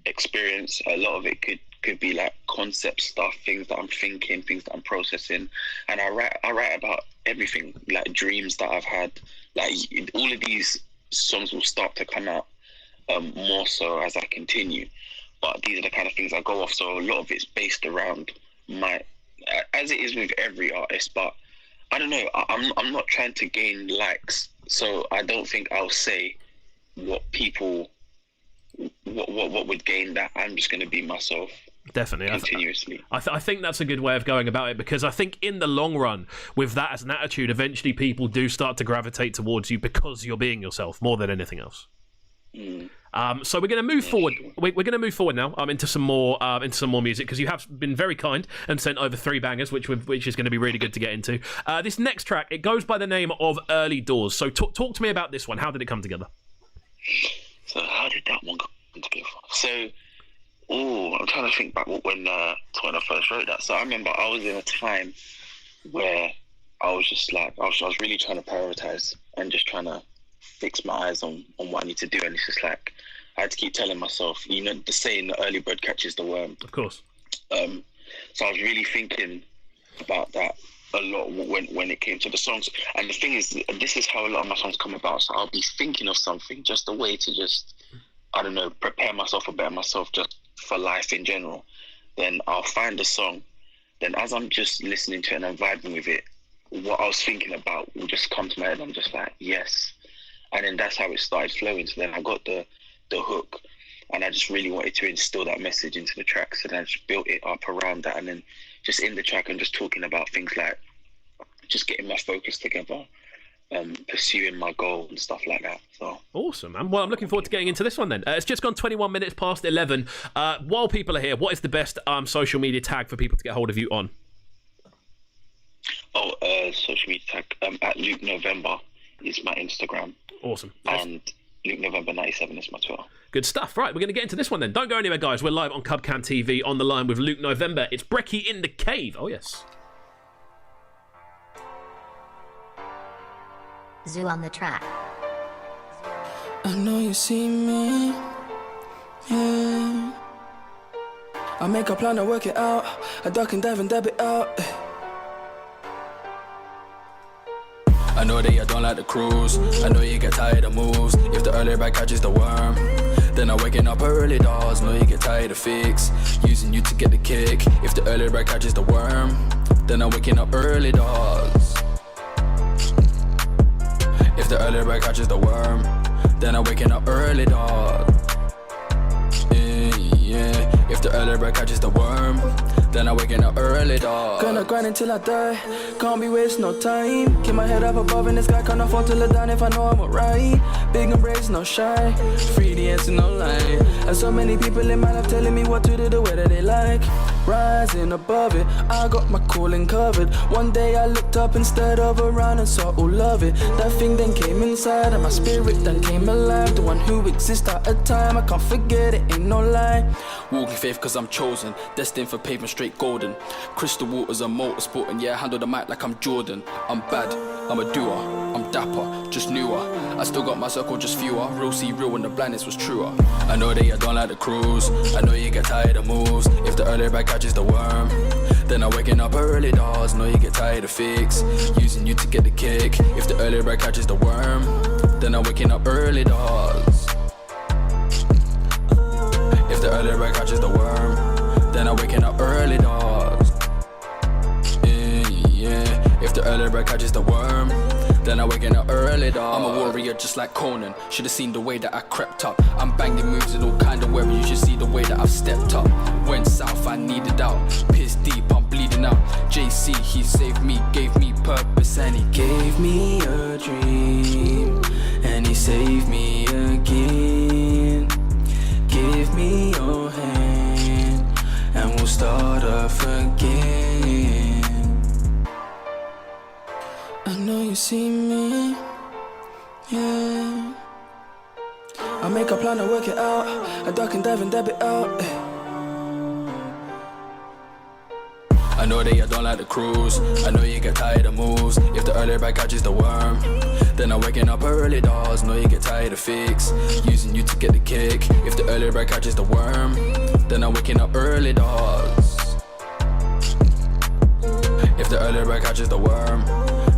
experience. A lot of it could be like concept stuff, things that I'm thinking, things that I'm processing, and I write about everything, like dreams that I've had. Like, all of these songs will start to come out more so as I continue, but these are the kind of things I go off. So a lot of it's based around my, as it is with every artist, but I don't know, I'm not trying to gain likes, so I don't think I'll say what people what would gain that. I'm just going to be myself. Definitely. Continuously. I think that's a good way of going about it, because I think in the long run, with that as an attitude, eventually people do start to gravitate towards you because you're being yourself more than anything else. So we're going to move forward. We're going to move forward now into some more music, because you have been very kind and sent over 3 bangers, which is going to be really good to get into. This next track, it goes by the name of Early Doors. So talk to me about this one. How did it come together? So how did that one come together? So, I'm trying to think back when I first wrote that. So I remember I was in a time where I was just like, I was really trying to prioritize and just trying to fix my eyes on what I need to do. And it's just like, I had to keep telling myself, you know, the saying, the early bird catches the worm. Of course. So I was really thinking about that a lot when it came to the songs. And the thing is, this is how a lot of my songs come about. So I'll be thinking of something, just a way to just, I don't know, prepare myself or better myself just for life in general. Then I'll find a song. Then as I'm just listening to it and I'm vibing with it, what I was thinking about will just come to my head. I'm just like, yes. And then that's how it started flowing. So then I got the hook, and I just really wanted to instill that message into the track. So then I just built it up around that. And then just in the track, I'm just talking about things like just getting my focus together, pursuing my goal and stuff like that. So awesome, man. Well, I'm looking forward to getting into this one then. It's just gone 21 minutes past 11. While people are here, what is the best social media tag for people to get hold of you on? Social media tag at Luke November is my Instagram. Awesome. And Luke November 97 is my Twitter. Good stuff. Right, we're going to get into this one then. Don't go anywhere, guys. We're live on Cubcam TV, on the line with Luke November. It's Brekky in the Cave. Oh, yes. Zoo on the track. I know you see me, yeah. I make a plan to work it out. I duck and dive and dab it out. I know that you don't like the cruise. I know you get tired of moves. If the early bird catches the worm, then I'm waking up early doors. Know you get tired of fix, using you to get the kick. If the early bird catches the worm, then I'm waking up early doors. If the early bird catches the worm, then I'm waking up early doors. Yeah. If the early bird catches the worm, then I'm waking up early, dog. Gonna grind until I die, can't be wasting no time. Keep my head up above in the sky, can't afford to let down if I know I'm alright. Big and brave, no shy, free the answer, no lie. And so many people in my life telling me what to do the way that they like. Rising above it, I got my calling covered. One day I looked up instead of around and saw all of it. That thing then came inside and my spirit then came alive. The one who exists at a time, I can't forget it, ain't no lie. Walking faith cause I'm chosen, destined for pavement straight golden. Crystal waters are motorsport and yeah, I handle the mic like I'm Jordan. I'm bad, I'm a doer, I'm dapper, just newer. I still got my circle, just fewer. Real see real when the blindness was truer. I know that you don't like the cruise, I know you get tired of moves. If the early bird catches the worm, then I'm waking up early doors. Know you get tired of fix, using you to get the kick. If the early bird catches the worm, then I'm waking up early doors. If the early bird catches the worm, then I'm waking up early doors. Yeah. If the early bird catches the worm, then I'm waking up early doors. I'm a warrior just like Conan, should've seen the way that I crept up. I'm banging moves in all kind of weather, you should see the way that I've stepped up. Went south, I needed out, pissed deep, I'm bleeding out. JC, he saved me, gave me purpose, and he gave me a dream, and he saved me again. Give me your hand, and we'll start off again. I know you see me, yeah. I make a plan to work it out. I duck and dive and dab it out. I know that you don't like the cruise, I know you get tired of moves. If the early bird catches the worm, then I'm waking up early doors. Know you get tired of fix, using you to get the kick. If the early bird catches the worm, then I'm waking up early doors. If the early bird catches the worm,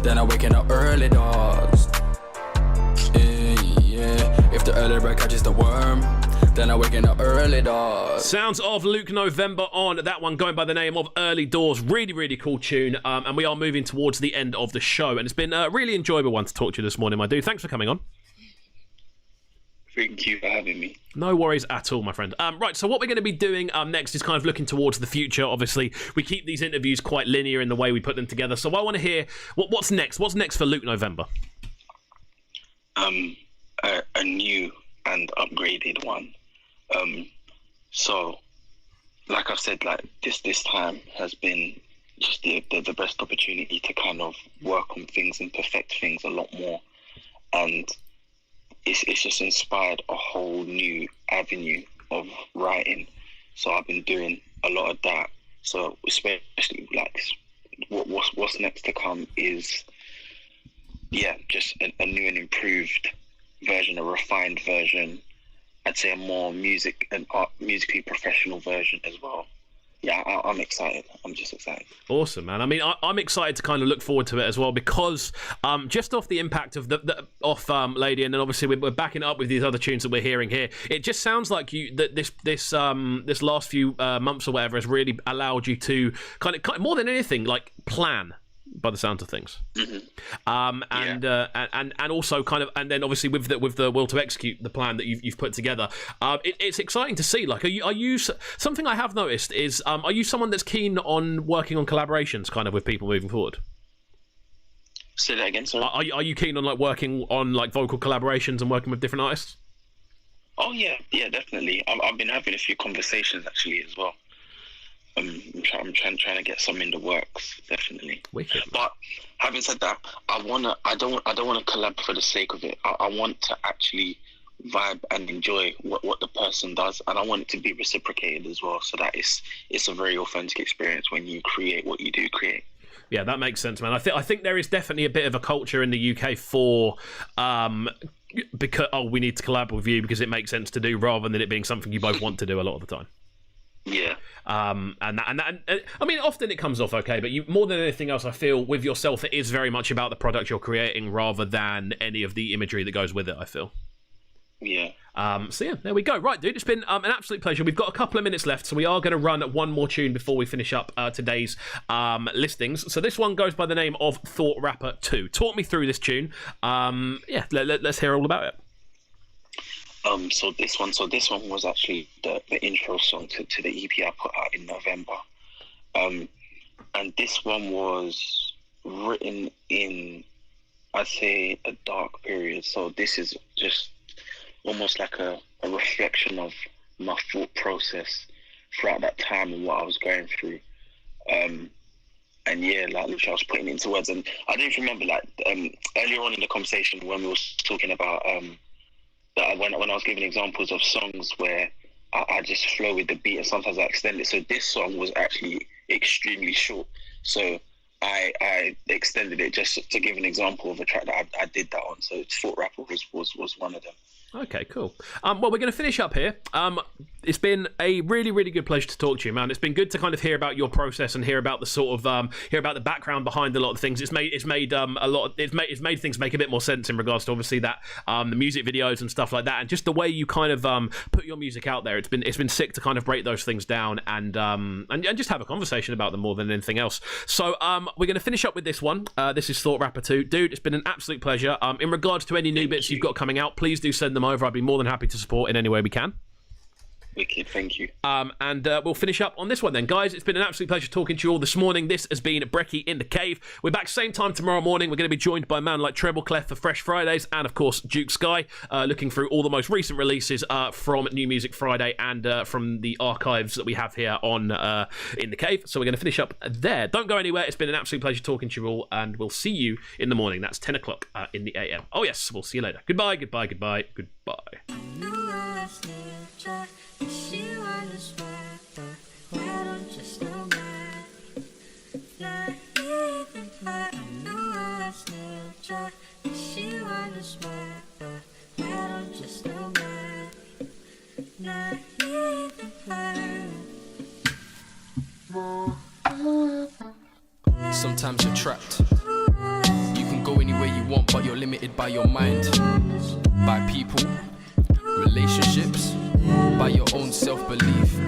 then I'm waking up early doors. Yeah. If the early bird catches the worm, then I'm waking up early doors. Sounds of Luke November on that one, going by the name of Early Doors. Really, really cool tune. And we are moving towards the end of the show. And it's been a really enjoyable one to talk to you this morning, my dude. Thanks for coming on. Thank you for having me. No worries at all, my friend. Right, so what we're going to be doing next is kind of looking towards the future. Obviously, we keep these interviews quite linear in the way we put them together. So I want to hear what's next. What's next for Luke November? A new and upgraded one. So, like I've said, like this time has been just the best opportunity to kind of work on things and perfect things a lot more, and it's just inspired a whole new avenue of writing. So I've been doing a lot of that. So especially like what's next to come is just a new and improved version, a refined version. I'd say a more musically professional version as well. Yeah, I'm excited. I'm just excited. Awesome, man. I mean, I'm excited to kind of look forward to it as well, because just off the impact of Lady, and then obviously we're backing it up with these other tunes that we're hearing here. It just sounds like this last few months or whatever has really allowed you to kind of more than anything like plan, by the sound of things. Mm-hmm. And also kind of, and then obviously with the will to execute the plan that you've put together, it's exciting to see. Like, are you something I have noticed is, are you someone that's keen on working on collaborations kind of with people moving forward? Say that again, sorry. Are you keen on like working on like vocal collaborations and working with different artists? Oh yeah, definitely. I've been having a few conversations actually as well. I'm trying to get some in the works, definitely. Wicked. But having said that, I don't want to collab for the sake of it. I want to actually vibe and enjoy what the person does, and I want it to be reciprocated as well, so that it's a very authentic experience when you create what you do create. Yeah, that makes sense, man. I think there is definitely a bit of a culture in the UK for because we need to collab with you because it makes sense to do, rather than it being something you both want to do a lot of the time. Yeah. And I mean, often it comes off okay, but more than anything else, I feel with yourself, it is very much about the product you're creating rather than any of the imagery that goes with it, I feel. Yeah. So yeah, there we go. Right, dude, it's been an absolute pleasure. We've got a couple of minutes left, so we are going to run one more tune before we finish up today's listings. So this one goes by the name of Thought Rapper 2. Talk me through this tune. Let's hear all about it. So this one was actually the intro song to the EP I put out in November. And this one was written in, I'd say, a dark period. So this is just almost like a reflection of my thought process throughout that time and what I was going through. And yeah, like literally I was putting it into words. And I didn't remember, like, earlier on in the conversation when we were talking about that when I was giving examples of songs where I just flow with the beat and sometimes I extend it. So this song was actually extremely short. So I extended it just to give an example of a track that I did that on. So Thought Rapper was one of them. Okay, cool. Well, we're going to finish up here. It's been a really, really good pleasure to talk to you, man. It's been good to kind of hear about your process and hear about the sort of hear about the background behind a lot of things. It's made things make a bit more sense in regards to obviously that the music videos and stuff like that, and just the way you kind of put your music out there. It's been sick to kind of break those things down and just have a conversation about them more than anything else. So we're going to finish up with this one. This is Thought Rapper 2. Dude, it's been an absolute pleasure. In regards to any new bits you've got coming out, please do send them over. I'd be more than happy to support in any way we can. Wicked, thank you. And we'll finish up on this one then. Guys, it's been an absolute pleasure talking to you all this morning. This has been Brekky in the Cave. We're back same time tomorrow morning. We're going to be joined by a man like Treble Clef for Fresh Fridays and, of course, Duke Sky, looking through all the most recent releases from New Music Friday and from the archives that we have here on In the Cave. So we're going to finish up there. Don't go anywhere. It's been an absolute pleasure talking to you all, and we'll see you in the morning. That's 10 o'clock in the AM. Oh, yes, we'll see you later. Goodbye, goodbye, goodbye, goodbye. She was why don't you still mind? Not even hard, I know I still try. She was why don't you still mind? Not even hard. Sometimes you're trapped. You can go anywhere you want, but you're limited by your mind, by people, relationships, by your own self-belief.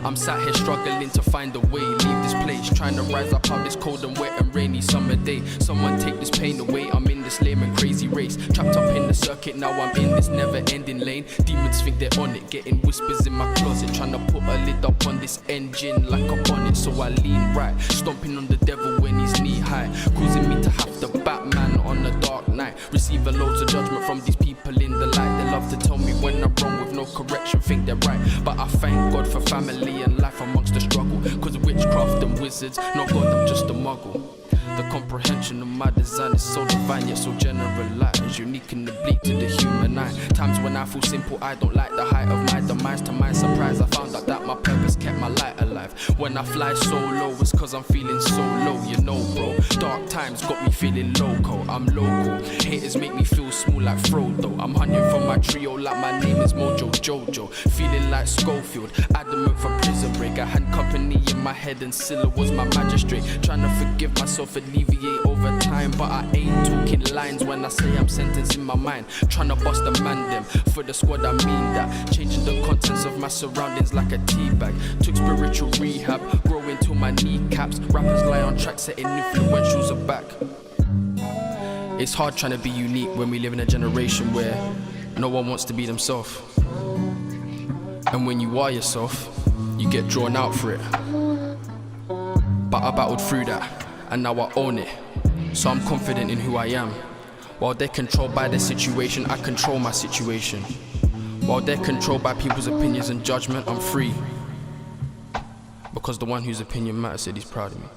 I'm sat here struggling to find a way, leave this place, trying to rise up out this cold and wet and rainy summer day. Someone take this pain away, I'm in this lame and crazy race, trapped up in the circuit, now I'm in this never-ending lane. Demons think they're on it, getting whispers in my closet, trying to put a lid up on this engine like a bonnet. So I lean right, stomping on the devil when he's knee high, causing me to have to Batman on a dark night, receiving loads of judgment from these people in the light. They love to tell me when I'm wrong with no correction, think they're right, but I thank God for family and life amongst the struggle, cause witchcraft and wizards, no God, I'm just a muggle. The comprehension of my design is so divine yet so generalized, unique and oblique to the human eye. Times when I feel simple, I don't like the height of my demise. To my surprise, I found out that my purpose kept my light alive. When I fly so low, it's cause I'm feeling so low, you know bro. Dark times got me feeling loco, I'm local. Haters make me feel small like Frodo. I'm hunting for my trio like my name is Mojo Jojo. Feeling like Schofield, adamant for prison break. I had company in my head and Scylla was my magistrate. Trying to forgive myself, alleviate over time, but I ain't talking lines when I say I'm sentencing my mind. Trying to bust a man them, for the squad I mean that. Changing the contents of my surroundings like a tea bag. Took spiritual rehab, growing to my kneecaps. Rappers lie on tracks, setting influentials aback. It's hard trying to be unique when we live in a generation where no one wants to be themselves. And when you are yourself, you get drawn out for it. But I battled through that, and now I own it. So I'm confident in who I am. While they're controlled by their situation, I control my situation. While they're controlled by people's opinions and judgment, I'm free. Because the one whose opinion matters said he's proud of me.